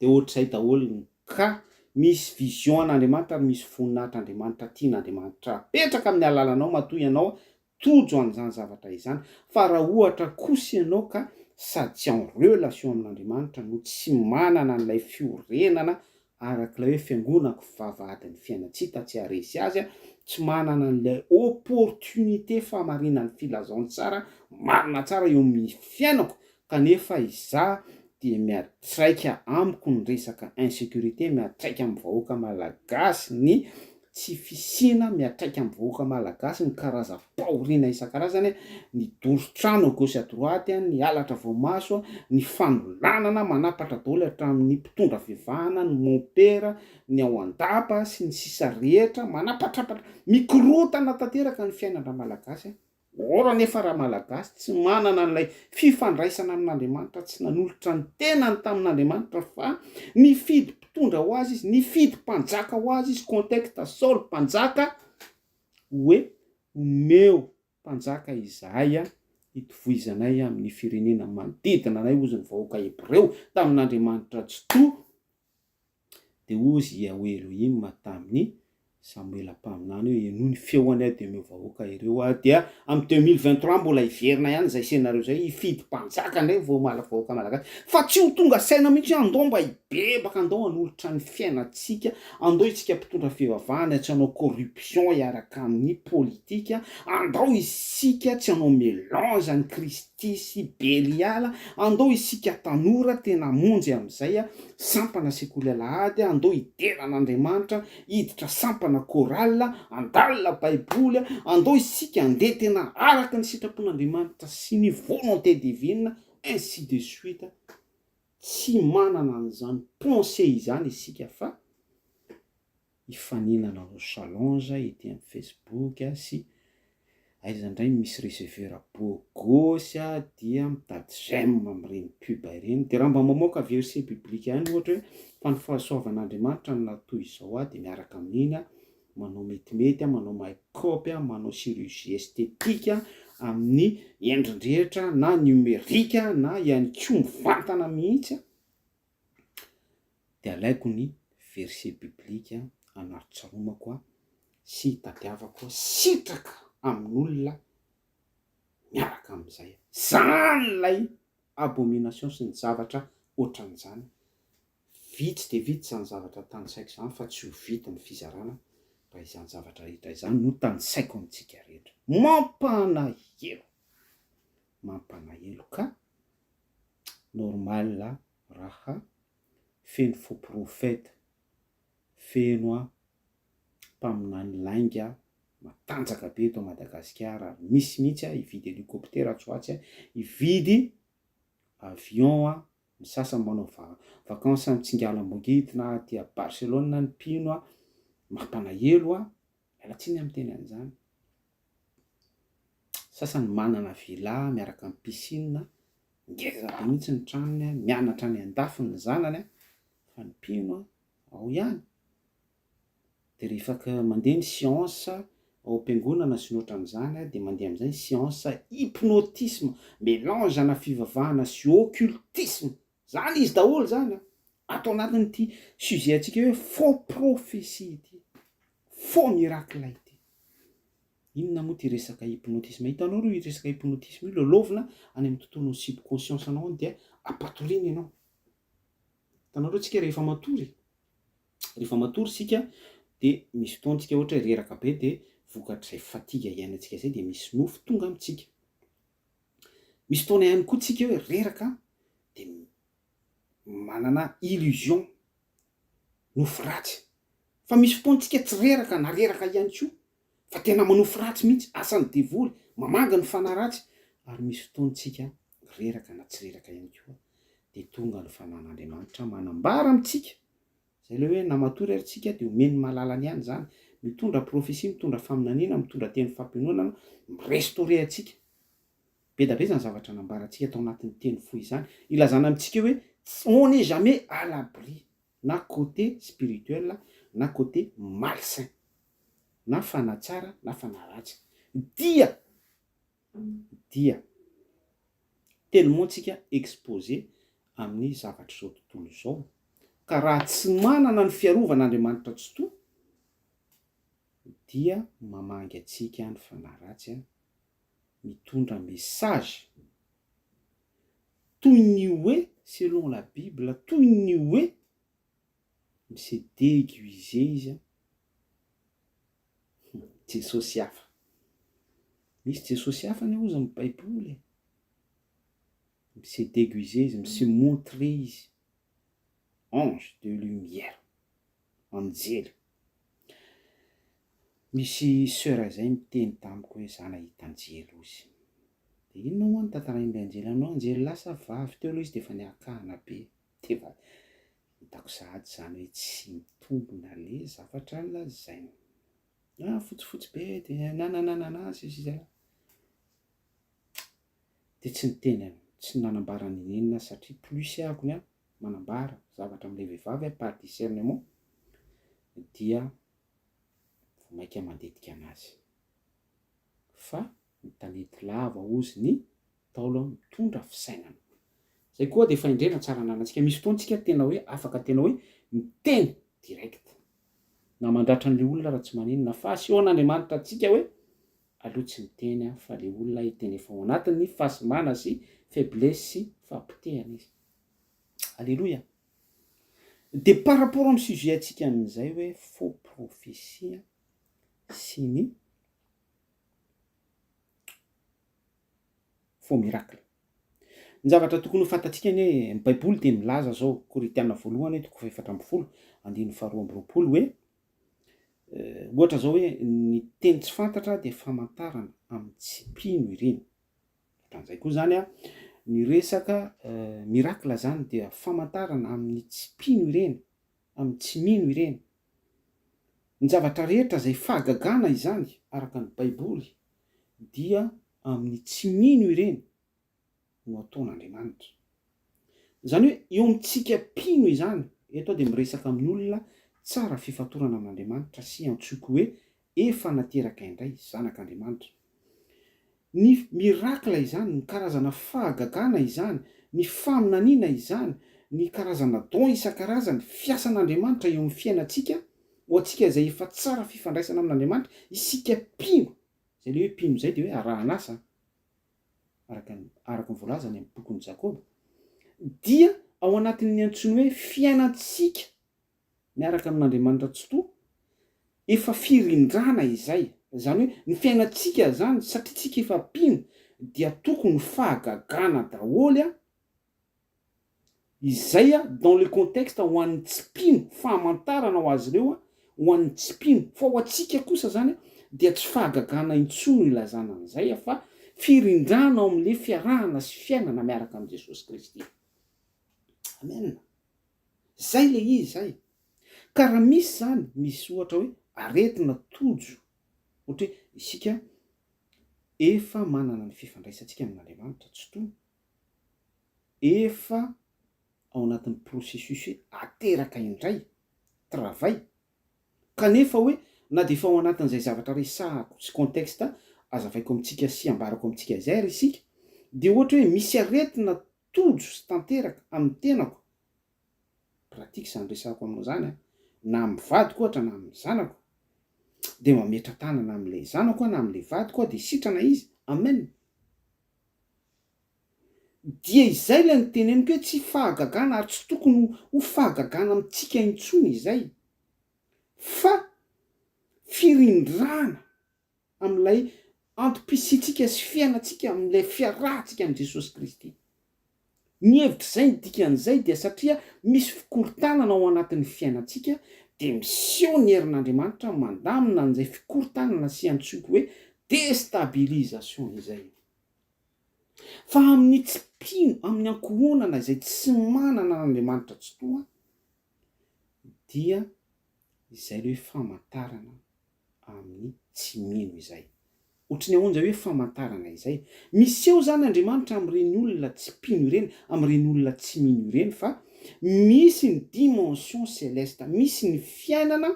A: de ohatr'izay daholo ka misy vision an'Andriamanitra ary misy voninahitr'Andriamanitra tian'Andriamanitra apetraka amin'ny alalanao matoy ianao tojo an'izany zavatra izany fa raha ohatra kosa ianao ka sady tsy en relation amin'Andriamanitra no tsy manana an'ilay fiorenana arak'ilay hoe fiangonako vavahadin'ny fiainatsika tsy haresy azy tsy manana an'ilay opportunité famarinan'ny filazantsara marina tsara eo amin'ny fiainako kanefa izaho dia miatraika amiko ny resaka insécurité miatraika amin'ny vahoaka malagasy ny tsy fisina miatraika amin'ny vahoaka malagasy ny karazam-pahoriana isan-karazany ny doro-trano gauche à droite ny halatra voamaso ny fanolanana manapatra daholo hatramin'ny mpitondra fivahana ny mompera ny ao an-dapa sy ny sisa rehetra manapatrapatra mikorotana tanteraka ny fiainana malagasy ora nefa raha malagasy tsy manana an'ilay fifandraisana amin'Andriamanitra tsy nanolotra ny tenany tamin'Andriamanitra fa nifidy mpitondra ho azy izy nifidy mpanjaka ho azy izy contexte Saul mpanjaka hoe omeo mpanjaka izahay hitovoizanay amin'ny firenena manodidina anay ozy ny vahoaka hebreo tamin'Andriamanitra tsy to de ozy Yahweh Elohim tamin'ny Samuel mpaminany hoe eno ny feoany de omeo vahoaka ireo dia amin'ny 2023 mbola hiverina ihany zay senareo zay hifidy mpanjaka ndray vao vahoaka malagasy fa tsy ho tonga saina mihitsy andao mba hibebaka andao hanolotra ny fiainatsika andao isika mpitondra fivavahana tsy hanao corruption hiaraka amin'ny politika andao isika tsy hanao mélange ny Kristy sy Beliala andao isika tanora tena monjy am'izay sampana sekoly alahady andao hideran'Andriamanitra hiditra sampana korala andalina baiboly andao isika andeha tena araka ny sitrapon'Andriamanitra sy ny volonté divine ainsi de suite tsy manana an'izany pensée izany isika fa hifaninana ao challenge ety amin'ny Facebook sy aiza indray misy receveur bogosy dia mitady j'aime amin'ireny pub ireny de raha mba mamoaka verset biblique ihany ohatra hoe fa ny fahasoavan'Andriamanitra no natoy izao de miaraka amin'iny manao metimety manao make-up manao chirurgie esthétique amin'ny endrindrehetra na numérique na ihany koa mivantana mihitsy de alaiko ny verset biblique anarotsaromako sy tadiavako sitraka amin'olona miaraka amin'izay zany lay abomination sy ny zavatra ohatran'izany vitsy de vitsy zany zavatra tanysaiko zany fa tsy ho vita ny fizarana raha izany zavatra rehetra izany no tanysaiko amintsika rehetra mampalahelo ka normal raha feno faux prophète feno mpaminany lainga matanjaka be eto Madagasikara misy mihitsy hividy hélicoptère tsoatsy hividy avion ny sasany manao vacances Tsingalambogidy na aty Barcelone ny mpino mampalahelo mialatsiny amin'ny teny an'izany sasany manana villa miaraka amin'ny piscine ngeza be mihitsy ny tranony mianatra any andafy ny zanany fa ny mpino ao ihany de rehefa mandeha ny science ao am-piangonana sy ny ohatran'izany de mandeha amin'izay science hypnotisme mélange ana fivavahana sy occultisme zany izy daholo zany atao anatin'ity sujet atsika hoe faux prophétie ity faux miracle ity inona moa ty resaka hypnotisme hitanao ro resaka hypnotisme io lolovina any amin'ny tontolon'ny subconscience anao dia apatoriana ianao hitanao ro tsika rehefa matory sika de misy fotoantsika ohatra reraka be de vokatr'izay fatiga iainantsika zay de misy nofo tonga amitsika. Misy fotoana ihany koa tsika hoe reraka de manana illusion, nofo ratsy. Fa misy fotoantsika tsy reraka na reraka ihany koa fa tena manofo ratsy mihitsy, asan'ny devoly mamanga ny fanahy ratsy. Ary misy fotoantsika reraka na tsy reraka ihany koa de tonga ny fanan'Andriamanitra manambara amitsika. Zay le hoe na matory ary tsika de omeny malalany ihany zany, mitondra profesia, mitondra faminaniana, mitondra teny fampinoana, mirestaurer atsika. Be da be zany zavatra nambarantsika tao anatin'ny teny fohy izany, ilazana amitsika hoe on n'est jamais à l'abri, na côté spirituel na côté malsain, na fanatsara na fanaratsy. Dia tellement tsika exposé amin'ny zavatra zao tontolo zao, ka raha tsy manana ny fiarovan'Andriamanitra tsotoa dia mamangy atsika ny fanahy ratsy, mitondra message toy ny hoe selon la Bible, toy ny hoe s'est déguisé izy Jesosy hafa. Misy Jesosy hafa ny ozy amin'ny Baiboly, s'est déguisé izy, s'est montré izy ange de lumière, anjely. Misy sœur zay miteny tamiko hoe zah nahita anjely ozy. De inona moa ny tantarain'ilay anjely? Anao anjely lasa vavy teo aloha izy de efa niakana be. Teva hitako sahady zany hoe tsy mitombina le zavatra lazainy. Fotsifotsy be de nananana zay. De tsy niteny, tsy nanambara ninina satria plus ahako ny manambara zavatra am'le vehivavy par discernement dia vomaika mandetika anazy. Fa ny tanety lava ozy ny Taolo mitondra fisainana. Zay koa de efa indrena tsara ananantsika. Misy fotoantsika tena hoe afaka tena hoe miteny direct. Na mandratra an'le olona raha tsy maninona fa asehoan'Andriamanitra antsika hoe aloha tsy miteny fa le olona hiteny efa ao anatin'ny fahasimana sy faiblesse sy fampitehana izy. Alléluia. De par rapport amin'ny sujet antsika amin'izay hoe faux prophétie sy ny faux miracle. Ny zavatra tokony ho fantatsika ny hoe ny Baiboly de milaza zao, Korinthiana voalohany 4:12, andininy faharoa amby roapolo hoe ohatra zao hoe ny teny tsy fantatra de famantarana amin'ny tsy mpino ireny. Ohatran'izay koa zany ny resaka miracle zany dia famantarana amin'ny tsy mpino ireny, amin'ny tsy mino ireny. Ny zavatra rehetra zay fahagagana izany araka ny Baiboly dia amin'ny tsy mino ireny no ataon'Andriamanitra. Zany hoe eo amintsika mpino izany, eto de miresaka amin'ny olona tsara fifatorana amin'Andriamanitra sy antsoiko hoe efa nateraka indray zanak'Andriamanitra. Ny miracle izany, ny karazana fahagagana izany, ny faminaniana izany, ny karazana don isan-karazany fiasan'Andriamanitra eo amin'ny fiainantsika, ho antsika zay efa tsara fifandraisana amin'Andriamanitra, isika mpino. Zay le hoe mpino zay de hoe arahan'asa araka ny voalazany amin'ny bokyn'ny Jakoba. Dia ao anatin'ny antsoiny hoe fiainantsika miaraka amin'Andriamanitra tsotoa, efa firindrana izay. Zany hoe ny fiainantsika zany satria tsika efa mpino dia tokony fahagagana daholy izay dans le contexte ho an'ny tsy mpino, fahamantarana ho azy ireo ho an'ny tsy mpino. Fa ho antsika kosa zany dia tsy fahagagana intsony ilazana an'izay fa firindrana ao amin'le fiarahana sy fiainana miaraka amin'i Jesosy Kristy. Amen. Zay le izy zay. Ka raha misy zany, misy ohatra hoe aretina tojo, ohatra hoe isika efa manana ny fifandraisantsika amin'Andriamanitra tsotoa, efa ao anatin'ny processus hoe ateraka indray travail, kanefa hoe na de efa ao anatin'izay zavatra resahako sy contexte azavaiko amintsika sy ambarako amintsika izay ary isika, de ohatra hoe misy aretina tojo sy tanteraka amin'ny tenako, pratika zany resahako aminao zany na amin'ny vadiko ohatra na amin'ny zanako, de mametra tanana amin'le zanako na amin'le vadiko de sitrana izy. Amen. Dia izay le niteneniko hoe tsy fahagagana ary tsy tokony ho fahagagana amintsika intsony izay, fa firindrana amin'ilay antom-pisitsika sy fiainatsika amin'ilay fiarahantsika am' Jesosy Kristy. Ny hevitra zay ny dikan'izay dia satria misy fikorontanana ao anatin'ny fiainatsika de miseho ny herin'Andriamanitra mandamina an'izay fikorontanana sy antsoiko hoe déstabilisation izay. Fa amin'ny tsy mpino, amin'ny ankohonana izay tsy manana n'Andriamanitra tsotoa dia izay le hoe famantarana amin'ny tsy mino izay. Ohatry ny ahonja hoe famantarana izay. Miseho zany Andriamanitra am'ireny olona tsy mpino ireny, am'ireny olona tsy mino ireny fa misy ny dimension céleste, misy ny fiainana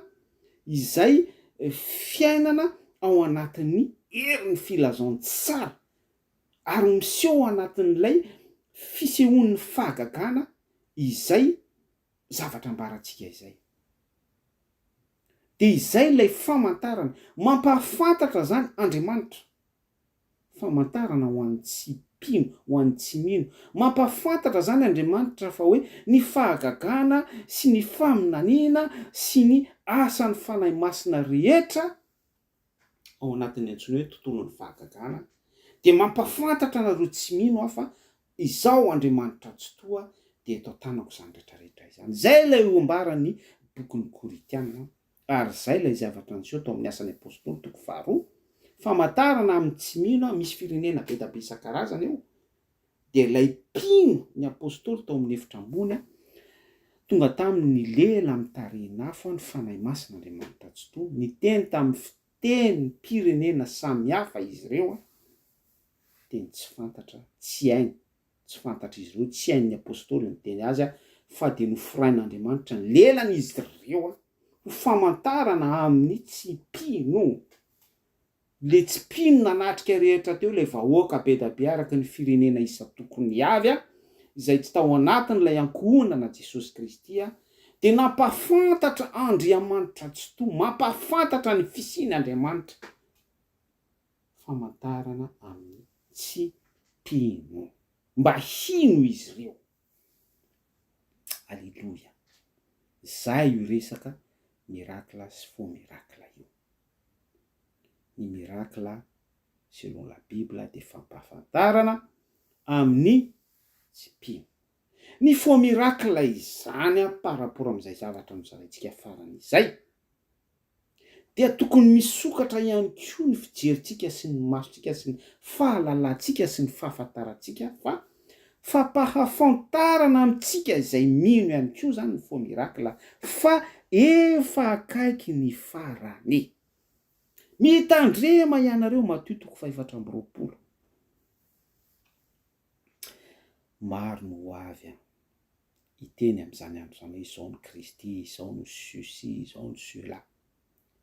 A: izay fiainana ao anatin'ny herin'ny filazantsara ary miseho anatin'ilay fisehoan'ny fahagagana izay zavatra ambaratsika izay. De izay ilay famantarana mampahafantatra zany Andriamanitra, famantarana ho an'ny tsy mpino, ho an'ny tsy mino. Mampahafantatra zany Andriamanitra fa hoe ny fahagagana sy ny faminaniana sy ny asan'ny fanahy masina rehetra ao anatin'ny antsoina hoe tontolon'ny fahagagana, de mampahafantatra anareo tsy mino aho fa izao Andriamanitra tsotoa de eto an-tanako zany rehetrarehetra izany. Zay lay oambaran'ny bokin'ny Koritiana. Ary zay lay zavatra niseho tao amin'ny asan'ny apôstôly 2 famantarana amin'ny tsy mino. Misy firenena be da be isan-karazany eo. De lay mpino ny apôstôly tao amin'ny efitra ambony tonga taminy lela mitarehina-afo ny fanahy masin'Andriamanitra tsotoa, niteny tamin'ny fiteny pirenena samihafa izy ireo teny tsy fantatra, tsy hainy, tsy fantatra izy ireo, tsy hain'ny apôstôly ny teny azy fa de noforain'Andriamanitra ny lelan'izy ireo ho famantarana amin'ny tsy mpino. Le tsy mpino nanatrika rehetra teo le vahoaka be da be araky ny firenena isa tokony avy izay tsy tao anatin'ilay ankohonana Jesosy Kristy de nampahafantatra Andriamanitra tsotoa, mampahafantatra ny fisian'Andriamanitra. Famantarana amin'ny tsy mpino. Mba hino izy ireo. Alleluia. Zay io resaka mirakla sy faux mirakla io. Ny mirakla selon la Bible de fampahafantarana amin'ny tsy mpino. Ny faux mirakla izany par rapport am'izay zavatra nozaraintsika farany izay dia tokony misokatra ihany koa ny fijerintsika sy ny masontsika sy ny fahalalantsika sy ny fahafantarantsika fa fampahafantarana amintsika izay mino ihany koa zany ny faux mirakla fa efa akaiky ny farany. Mitandrema ianareo Matthieu 4:20. Maro no ho avy iteny am'izany andro zany hoe izao ny Kristy, izao no ceci, izao no cela,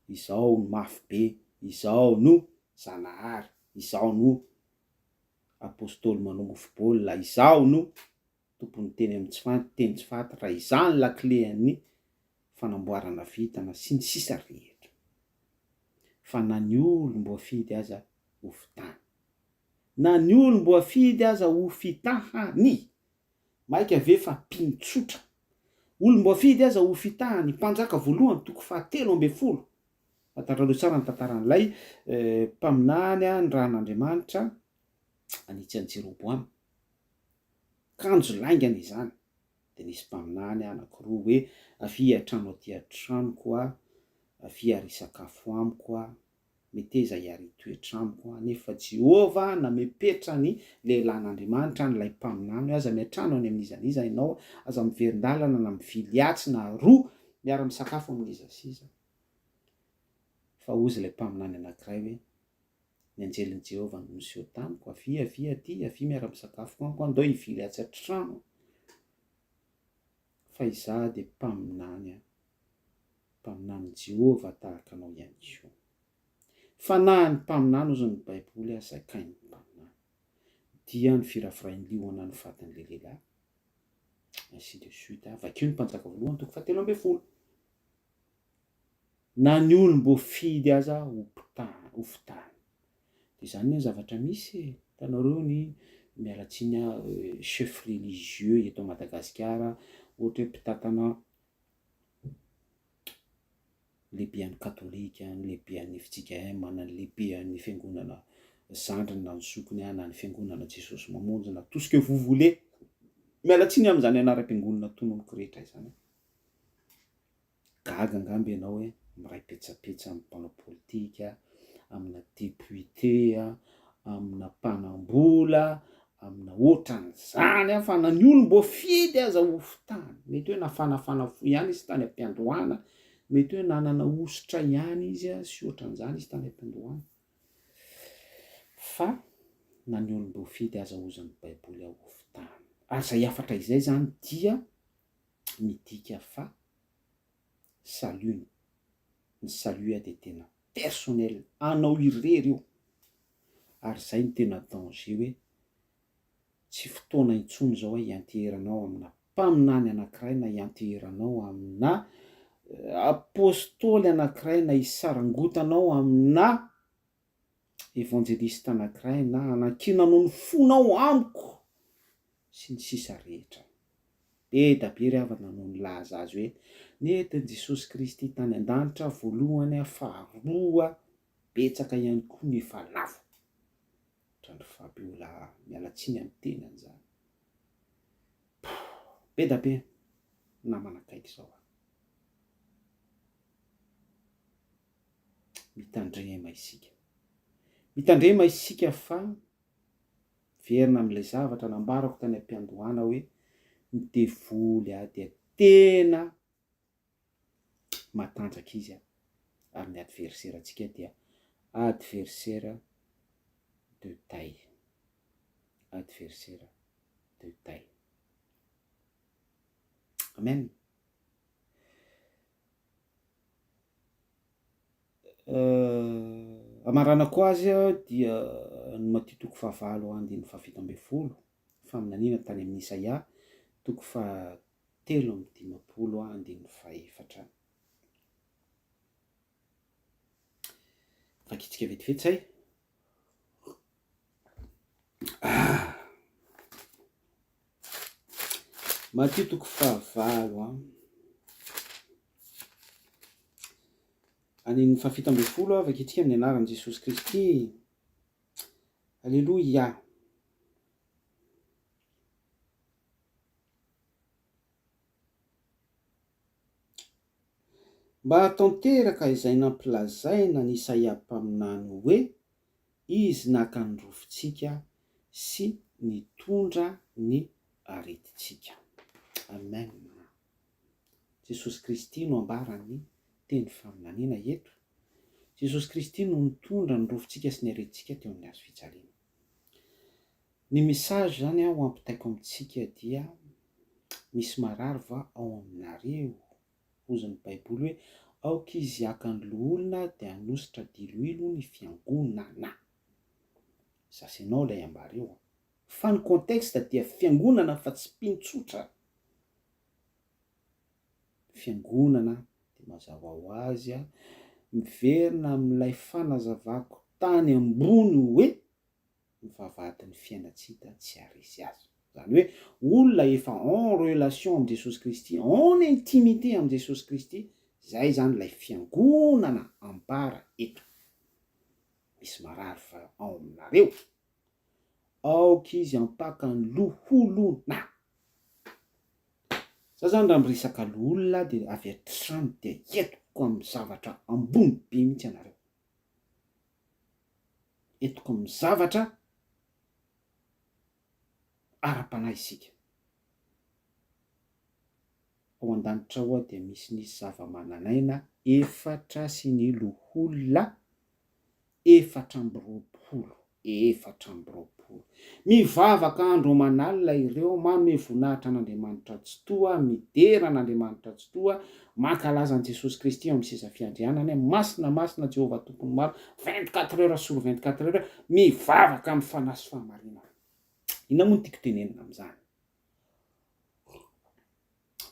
A: izao no mafy be, izao no Zanahary, izao no apôstôly manao mofo baolina, izao no tompony teny amin'ny teny tsy fantatra, izany lakle an'ny fanamboarana vitana sy ny sisa rehetra. Fa na ny olo mbo afidy aza ho fitany, na ny olo mbo afidy aza ho fitahany, maika ave fa mpino-tsotra. Olo mbo afidy aza ho fitahany, mpanjaka voalohany 720. Fantatrareo tsara ny tantaran'ilay mpaminany ny ran'Andriamanitra anitsy an'i Jeroboam. Kanjo laingana izany. De nisy mpaminany anankiroa hoe avy an-trano aty an-tranoko avy ary sakafo amiko meteza iary toetr'amiko nefa Jehova namepetra ny lehilahin'Andriamanitra n'ilay mpaminany aza miantrano any amin'izaniza ianao, aza miverin-dalana na mivily atsy na roa miara misakafo amin'iza siza. Fa ozy ilay mpaminany anankiray hoe ny anjelin'i Jehova no niseho tamiko, avy aty, avy miara misakafo amiko, andao hivily atsy an-trano. Fa izaho de mpaminany Jehova tahaka anao ihany koa. Fanahy ny mpaminany ozy ny Baiboly zakainy mpaminany. Dia ny firafirain'ny liona ny fatin'le lehilahy. Ainsi de suite. Vakeo ny mpanjaka voalohany 720. Na ny olo mbo fidy aza ho fitany. De zany ny zavatra misy hitanareo ny mialatsiny chef religieux eto Madagasikara, ohatra hoe mpitantana lehibean'ny katolika, ny lehibean'ny FJKM, na ny lehibean'ny fiangonana zandriny na ny zokony na ny fiangonana Jesosy mamonjy na tout ce que vous voulez, miala tsiny amin'izany anaram-piangonana tononoko rehetra izany. Gaga angamby ianao hoe miray petsapetsa amin'ny mpanao politika, amina député, amina mpanambola, amina ohatran'izany fa na ny olom-bo fidy aza hofotany, mety hoe nafanafana fo ihany izy tany am-piandohana, mety hoe nanana ositra ihany izy sy ohatran'izany izy tany am-piandohana, fa na ny olom-bo fidy aza ozan'ny baiboly ao hofotany. Ary zay afatra izay zany dia midika fa salut, ny salut dia tena personnel, anao irery io. Ary zay ny tena danger hoe tsy fotoana intsony zao hoe hianteheranao amina mpaminany anankiray na hianteheranao amina apôstôly anankiray na hisarangotanao amina evangelista anankiray na anakinanao ny fonao amiko sy ny sisa rehetra. Be da be ravana no nilaza azy hoe nentin' Jesosy Kristy tany an-danitra voalohany, faharoa, betsaka ihany koa ny efa lafo. Trandry Fabiola miala tsiny amin'ny tenany zany. Be da be namana akaiky zao. Mitandrema isika. Mitandrema isika fa verina amin'ilay zavatra nambarako tany am-piandohana hoe ny devoly dia tena matanjaka izy ary ny adversaire antsika dia adversaire de taille. Adversaire de taille. Amen. Amarana koa azy dia ny Matthieu toko 7:17 faminaniana tany amin'ny Isaia toko 7:14. Vakitsika vetivety zay. Matthieu toko 7 aniny 17 vakitsika amin'ny anaran'i Jesosy Kristy. Alleluia. Mba hatanteraka izay nampilazaina ny Isaia mpaminany hoe izy naka ny rofintsika sy nitondra ny aretintsika. Amen. Jesosy Kristy no ambarany teny faminaniana eto. Jesosy Kristy no nitondra ny rofintsika sy ny aretintsika teo amin'ny hazo fijaliana. Ny message zany ho ampitaiko amintsika dia misy marary va ao aminareo, hozy ny baiboly hoe aoka izy akan'ny loholona dia anositra diloilo ny fiangonana. Sasenao lay ambara eo. Fa ny contexte dia fiangonana fa tsy mpintsotra. Fiangonana dia mazava ho azy miverina amin'ilay fanazavako tany ambony hoe ny vavahadin'ny fiainatsika tsy harisy azy. Zany hoe olona efa en relation amb Jesosy Kristy, en intimité amb Jesosy Kristy, zay zany lay fiangonana ambara eto. Misy marary fa ao aminareo. Aoka izy ampaka ny loholona. Za zany raha miresaka loholona dia avy hatrany dia etiko amin'ny zavatra ambony be mihitsy anareo. Etiko amin'ny zavatra ara-panahy isika. Ao an-danitra ao dia misy ny zava-mananaina efatra sy ny loholona 420. Mivavaka andro manalina ireo manome voninahitra an'Andriamanitra tsy toa, midera an'Andriamanitra tsy toa, mankalaza an' Jesosy Kristy amin'ny seza fiandrianany, masina Jehovah tompony maro 24 heures sur 24 heures, mivavaka amin'ny fanahy sy fahamarinana. Inona moa no tiako tenenina amin'izany?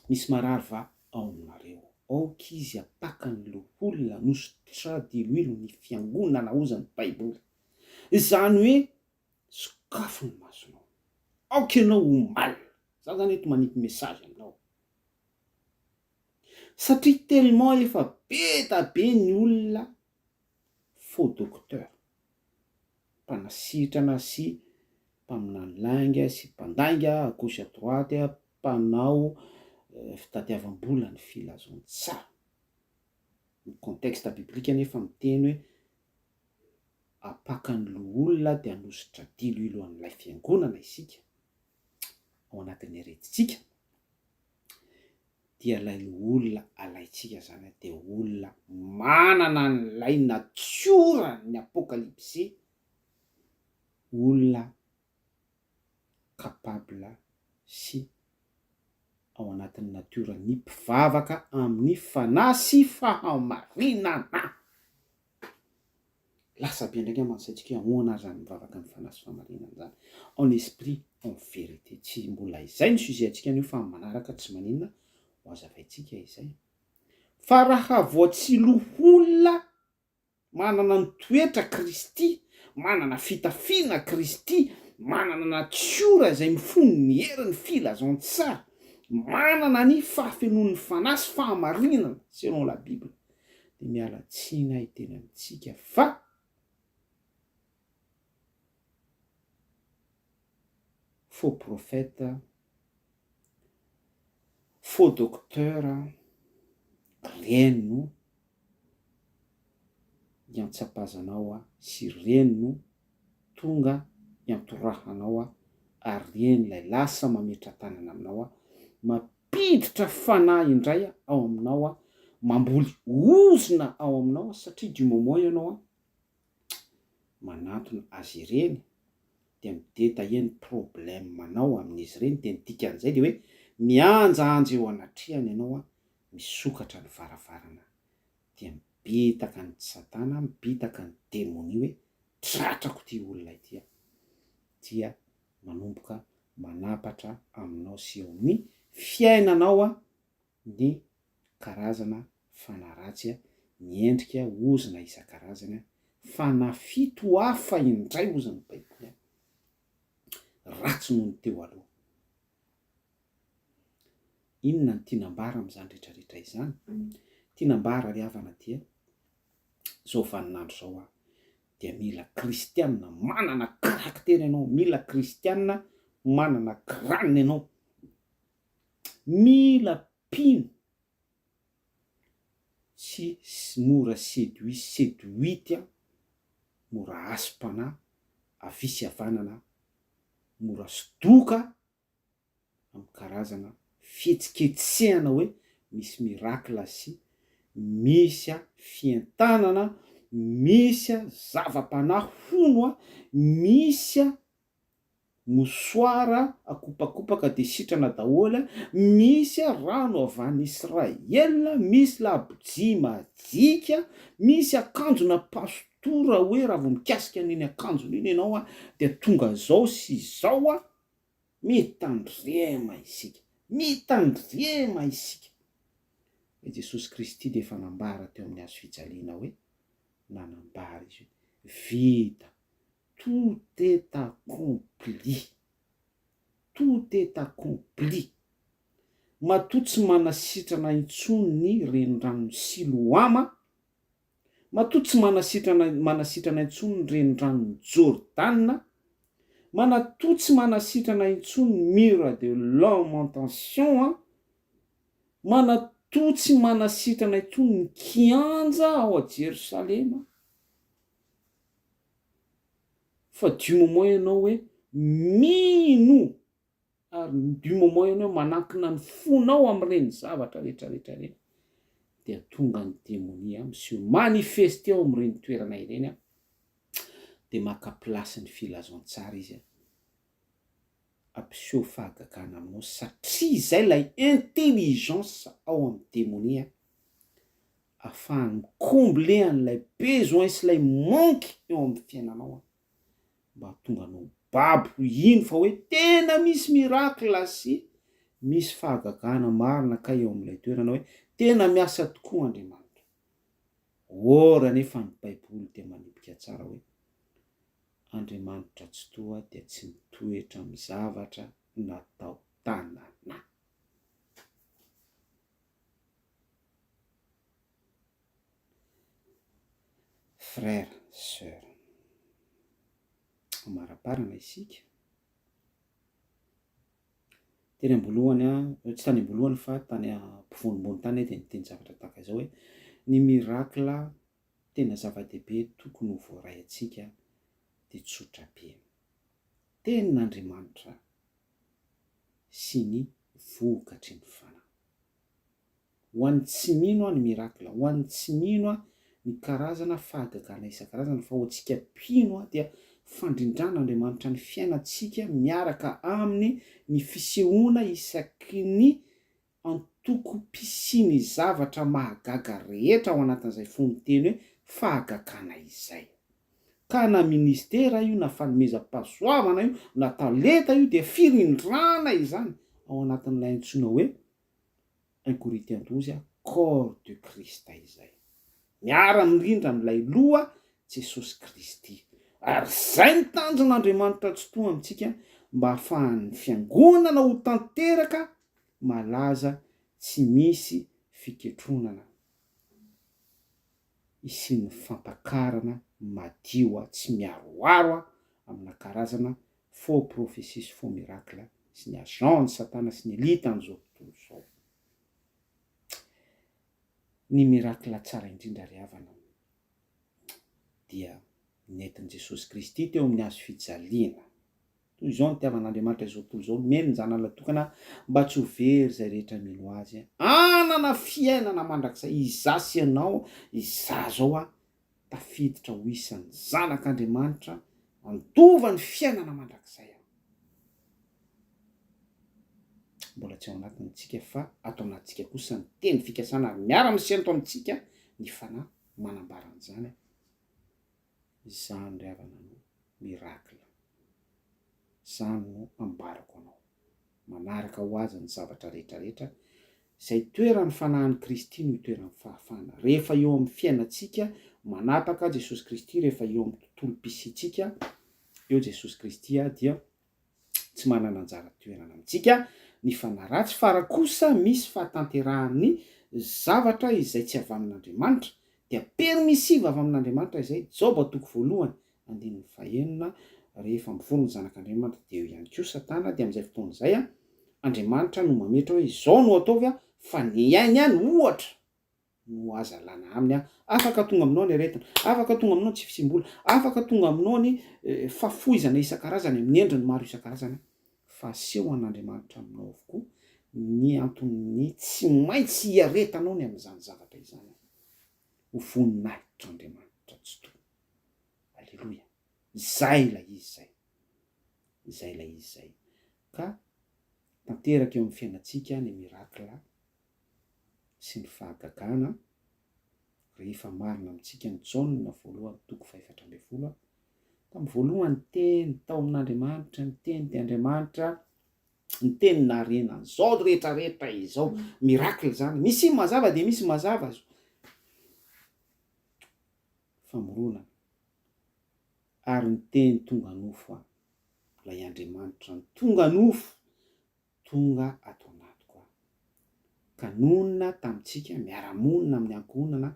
A: Misy marary va ao aminareo. Aoka izy apaka ny loholona anositra diloilo ny fiangonana ozan'ny baiboly. Izany hoe sokafo ny masonao. Aoka ianao ho maly. Za zany eto manipy message aminao. satria tellement efa be da be ny olona faux docteur, mpanasitrana sy mpaminany langa sy mpandainga à gauche à droite, mpanao fitadiavam-bola ny filazon-tsara. Ny contexte biblika nefa miteny hoe apakany loholona dia hanositra dilo ilohan'ilay fiangonana isika. Ao anatin'ny heretitsika dia ilay olona alaitsika zany dia olona manana n'ilay natiora ny apokalipsy, olona capable sy ao anatin'ny natiora ny mpivavaka amin'ny fanahy sy fahamarinana. Lasa be ndraiky mansaitsika ahoana zany mivavaka amin'ny fanahy sy fahamarinana zany, en esprit en vérité. Tsy mbola izay ny sujet-ntsika anio fa manaraka tsy maninona ho azavaitsika izay. Fa raha vao tsy loholona manana ny toetra Kristy, manana fitafiana Kristy, manana natiora izay mifono ny herin'ny filazon-tsara, manana ny fahafenon'ny fanahy sy fahamarinana selon la Bible, dia miala tsiny hiteny amintsika fa faux prophète, faux docteur reny no hiantsapazanao sy reny no tonga hiantorahanao ary reny lay lasa mametra tanana aminao mampiditra fanahy indray ao aminao mamboly ozona ao aminao satria du moment ianao manantona azy ireny dia mideta eny problème manao amin'izy ireny, dia ny dikan'izay dia hoe mianjaanja eo anatrehany ianao misokatra ny varavarana, dia mipetaka ny satana, mipetaka ny démonie hoe tratrako ty olona ity, dia manomboka manapatra aminao sy eo amin'ny fiainanao ny karazana fanaratsy, miendrika ozona isan-karazany, fanafito hafa indray ozan'ny Baiboly ratsy noho ny teo aloha. Inona ny tianambara amin'izany rehetrarehetra izany? Tianambara ry havana dia zao vaninandro zao dia mila kristianina manana karaktera ianao, mila kristianina manana kranina ianao, mila mpino tsy mora séduite, mora asom-panahy, avisy havanana, mora sodoka amin'ny karazana fihetsiketsehana hoe misy miracle sy misy fientanana, misy zava-panahy hono, misy mosoara akopakopaka de sitrana daholo, misy rano avy any Israela, misy labojia majika, misy akanjona pastora hoe raha vao mikasika an'iny akanjona iny ianao dia tonga zao sy zao mitandrema isika, mitandrema isika. Jesosy Kristy dia efa nambara teo amin'ny hazo fijaliana hoe nanambara izy hoe vita, tout est accompli, tout est accompli. Matoa tsy manasitrana intsony ny renirano Siloama, matoa tsy manasitrana intsony ny renirano Jordan, matoa tsy manasitrana intsony ny mur de lamentation, matoa tsy manasitrana intsony ny kianja ao a Jerusalema. Fa du moment ianao hoe mino ary du moment ianao manankina ny fonao amin'ireny zavatra rehetrarehetra ireny, dia tonga ny démonie miseho manifeste ao amin'ireny toerana ireny, dia maka plasy ny filazon-tsara izy ampiseho fahagagana aminao, satria izay lay intelligence ao amin'ny démonie ahafahany combler an'ilay besoin sy lay manque eo amin'ny fiainanao, mba tonga anao babo iny fa hoe tena misy miracle sy misy fahagagana marina ka eo amin'ilay toerana hoe tena miasa tokoa Andriamanitra. Ora nefa ny Baiboly dia manipika tsara hoe Andriamanitra tsy toa dia tsy mitoetra amin'ny zavatra natao tanana. fanambarana isika. Teny ambolohany tsy tany ambolohany fa tany ampovoanimbony tany dia niteny zavatra tahaka izao hoe ny mirakla tena zava-dehibe tokony ho voaray atsika dia tsotra be. Tenin'Andriamanitra sy ny vokatry ny fanahy. Ho an'ny tsy mino ny mirakla, ho an'ny tsy mino ny karazana fahagagana isan-karazany, fa ho antsika mpino dia fandrindrana ny fiainantsika miaraka aminy ny fisehoana isaky ny antoko-pisiany zavatra mahagaga rehetra ao anatin'izay fonoteny hoe fahagagana izay. Ka na ministera io, na fanomezam-pahasoavana io, na talenta io dia firindrana izany ao anatin'ilay antsoina hoe 1 Corinthiens 12 corps de Christ izay. Miara mirindra amin'ilay loha Jesosy Kristy. Ary zay ny tanjon'Andriamanitra tsotoa amintsika mba ahafahan'ny fiangonana ho tanteraka malaza, tsy misy fiketronana isian'ny fampakarana madio tsy miaroaro amina karazana faux prophétie sy faux miracle sy ny agent Satana sy ny elita an'izao tontolo izao. Ny miracle tsara indrindra ry havana dia nentin' Jesosy Kristy teo amin'ny hazo fijaliana. Toy izao ny tiavan'Andriamanitra izao tontolo izao, nomeny ny zanany natokana mba tsy ho very zay rehetra mino azy, anana fiainana mandrakizay. Izasy ianao, izaho zao tafiditra ho isan'ny zanak'Andriamanitra, andova ny fiainana mandrakizay. Mbola tsy ao anatintsika fa ato anatintsika kosa ny teny fikasana miara-misento amintsika ny fanahy manambaran'izany. Izany ry havana no miracle, izany no ambarako anao, manaraka ho azy ny zavatra rehetrarehetra izay toeran'ny fanahin'i Kristy no toeran'ny fahafahana. Rehefa eo amin'ny fiainantsika manapaka Jesosy Kristy, rehefa eo amin'ny tontolo-pisitsika eo Jesosy Kristy dia tsy manana anjara toerana amintsika ny fanaratsy, fara kosa misy fahatanterahany zavatra izay tsy avy amin'Andriamanitra dia permisiva avy amin'Andriamanitra izay. Job toko 1:5, rehefa mivory ny zanak'Andriamanitra dia eo ihany koa Satana. Dia amin'izay fotoana izay Andriamanitra no mametra hoe izao no ataovy fa ny ainy ihany ohatra no aza lana aminy, afaka tonga aminao ny aretina, afaka tonga aminao ny tsy fisim-bola, afaka tonga aminao ny fahafoizana isan-karazany amin'ny endriny maro isan-karazany, fa aseho an'Andriamanitra aminao avokoa ny antony tsy maintsy hiaretanao ny amin'izany zavatra izany. Ho voninahitra Andriamanitra tsotoa. Alleloia. Zay ilay izy zay. Zay ilay izy zay. Ka tanteraka eo amin'ny fiainantsika ny miracle sy ny fahagagana. Rehefa marina amintsika ny Jaona voalohany toko 4:12, tamin'ny voalohany teny tao amin'Andriamanitra, ny teny dia Andriamanitra, ny teny narenany zao rehetrarehetra izao. Miracle zany, misy mazava dia misy mazava. Famoronana ary ny teny tonga nofo ilay Andriamanitra ny tonga nofo, tonga ato anatiko ka nonina tamintsika, miara-monina amin'ny ankohonana,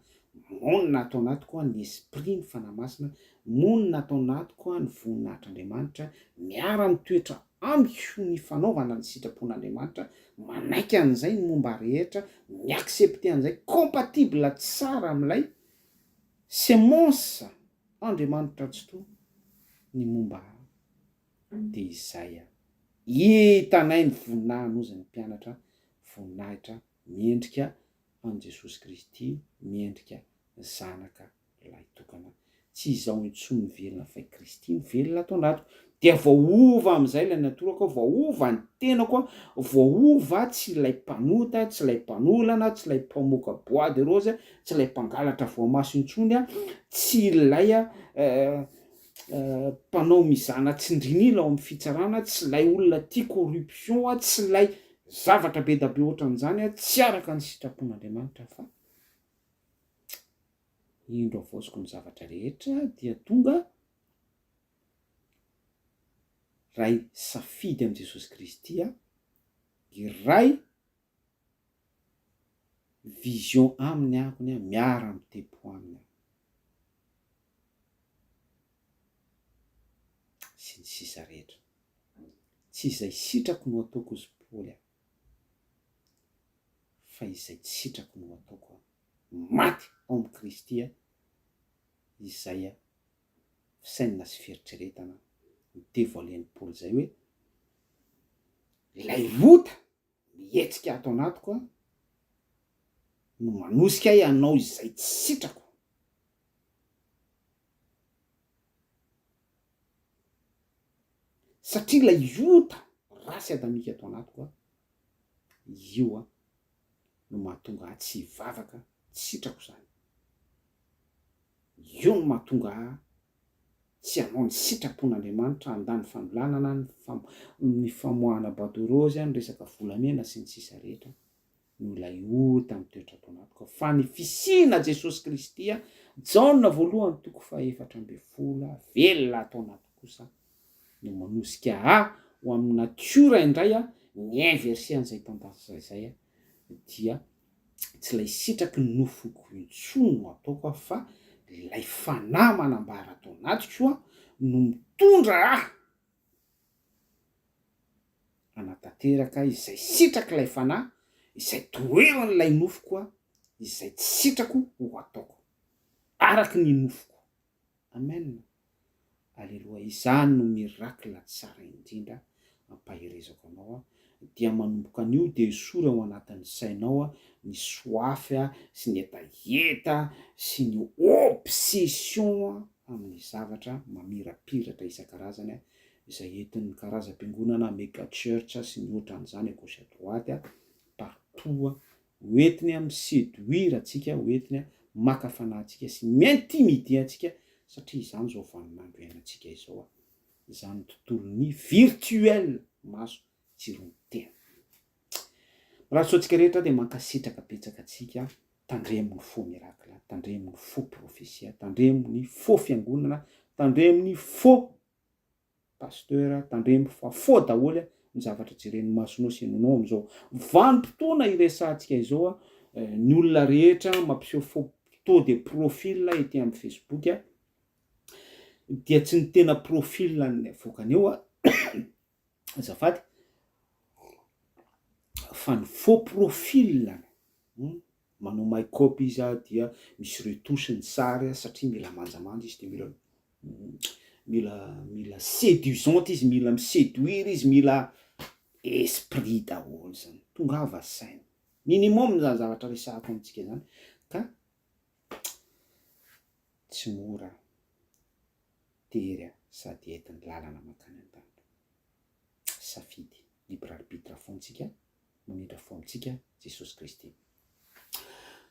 A: monina ato anatiko ny esprit ny fanahy masina, monina ato anatiko ny voninahitr'Andriamanitra, miara-mitoetra amiko ny fanaovana ny sitrapon'Andriamanitra, manaiky an'izay ny momba rehetra, miaccepte an'izay, compatible tsara amin'ilay semence Andriamanitra tsotoa ny momba dia izay hitanay ny voninahiny ozy ny mpianatra, voninahitra miendrika an' Jesosy Kristy, miendrika zanaka ilay tokana. Tsy izao intsony velona fa Kristy velona ato anatiko. Dia voaova amin'izay ilay natorako, voaova ny tenako, voaova tsy ilay mpanota, tsy ilay mpanolana, tsy ilay mpamoaka bois de rose, tsy ilay mpangalatra voamaso intsony, tsy ilay mpanao mizana tsindrinila ao amin'ny fitsarana, tsy ilay olona tia corruption, tsy ilay zavatra be da be ohatran'izany, tsy araka ny sitrapon'Andriamanitra, fa indro avosiko ny zavatra rehetra dia tonga ray safidy amin'i Jesosy Kristy, iray vision aminy akony, miara mitebo aminy. sy ny sisa rehetra. Tsy izay sitrako no ataoko izy Paoly fa izay tsy sitrako no ataoko maty ao amin'ny Kristy izay fisainana sy fieritreretana miteny voalen'ny Paoly zay hoe ilay lota mihetsika ato anatiko no manosika ahy hanao izay tsy sitrako. Satria ilay ota rasy adamika ato anatiko io no mahatonga ahy tsy hivavaka tsy sitrako zany. Io no mahatonga tsy hanao ny sitrapon'Andriamanitra, handany fanolanana ny famoahana badorôzy, ny resaka volamena sy ny sisa rehetra no ilay ota mitoetra ato anatiko. Fa ny fisiana Jesosy Kristy Jaona 1:14 velona ato anatiko kosa no manosika ahy ho amin'ny natiora indray ny inversen'izay tantara izay dia tsy ilay sitraky ny nofoko intsony no ataoko fa ilay fanahy manambara ato anatiko no mitondra ahy anatanteraka izay sitraky ilay fanahy, izay toeran'ilay nofoko izay tsy sitrako ho ataoko araky ny nofoko. Amen. Aleloa. Izany no mirakla tsara indrindra ampaherezako anao dia manomboka an'io de isora ao anatin'ny sainao ny soafy sy ny hetaheta sy ny obsession amin'ny zavatra mamirapiratra isan-karazany izay entin'ny karazam-piangonana mega church sy ny ohatran'izany à gauche à droite partout hoentiny amin'ny séduire antsika, hoentiny maka fanahintsika sy miintimide antsika satria izany zao vaninandro iainantsika izao izany tontolon'ny virtuel maso tsiron'ny tena. Raha soantsika rehetra de mankasitraka betsaka atsika tandremo ny faux miracle, tandremo ny faux prophétie, tandremo ny faux fiangonana, tandremo ny faux pasteur, tandremo fa faux daholy ny zavatra jeren'ny masonao sy nenao am'izao vanim-potoana iresantsika izao ny olona rehetra mampiseho photo de profil ety amin'ny Facebook dia tsy ny tena profil ny avoakany eo azafady fa ny faux profil manao make-up izy dia misy retouche ny sary satria mila manjamanja izy de mila séduisante izy, mila miséduire izy, mila esprit daholo zany, tongava saina minimum zany zavatra resahako amintsika zany ka tsy mora tery sady entin'ny lalana makany an-tany. Safidy libre arbitre fontsika manindra fo amintsika Jesosy Kristy.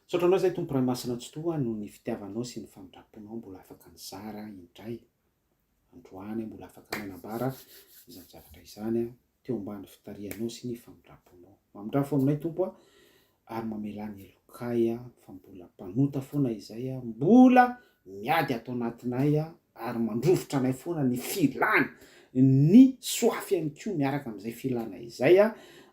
A: Sotranao zay tompo ranomasina antsotoa no ny fitiavanao sy ny famindraponao mbola afaka nizara indray androany mbola afaka manambara izany zavatra izany teo ambany fitarianao sy ny famindraponao. Mamindrafo aminay tompo ary mamelany elokay fa mbola mpanota foana izay mbola miady ato anatinay ary mandrofotra anay foana ny filana ny soafy ihany koa miaraka amin'izay filana izay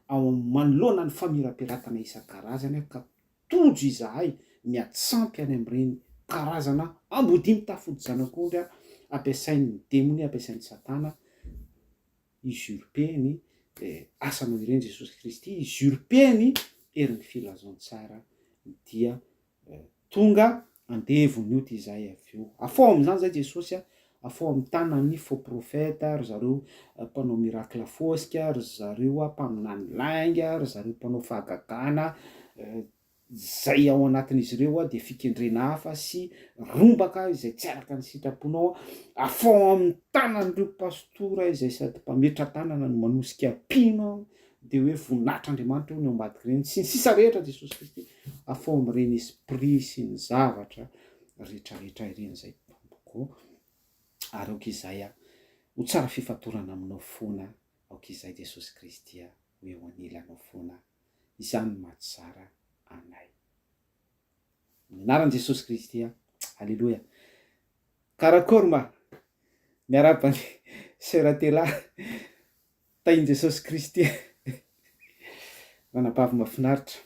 A: ao manoloana ny famirapiratana isan-karazany ka tojo izahay miatsampy any amin'ireny karazana ambodimy tafody zanak'ondry ampiasain'ny demony, ampiasain'ny satana usurpeny asanao ireny Jesosy Kristy, usurpeny erin'ny filazantsara dia tonga andevon'io ty izay avy eo afao amin'izany zay Jesosy afao amin'ny tanany faux prophète ry zareo mpanao miracle fosika ry zareo mpaminany lainga ry zareo mpanao fahagagana zay ao anatin'izy ireo de fikendrena hafa sy rombaka izay tsy araka ny sitraponao afao amin'ny tanan'ireo pastora izay sady mpametra tanana no manosika pino de hoe voninahitry'Andriamanitra io ny ambadiky reny sy ny sisa rehetra Jesosy Kristy afao amin'ireny esprit sy ny zavatra rehetrarehetra ireny zay tompoko ary aok'izay ho tsara fifatorana aminao foana aok'izay Jesosy Kristy hoe ho anilanao foana izany mahatsara anay ny anaran'i Jesosy Kristy alleluia. Karakory ma miarabany seratela tainy Jesosy Kristy manambavy mahafinaritra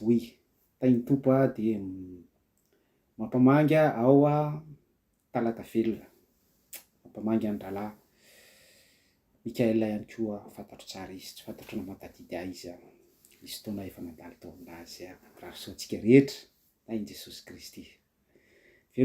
A: oui tainy tompo de mampamangy ao talata velona mampamangy an-dralahy Mikaela ihany koa fantatro tsara izy, tsy fantatro na mahatadidy ahy izy aho. Misy fotoana efa nandalo tao aminazy, rarison-tsika rehetra na i Jesosy Kristy.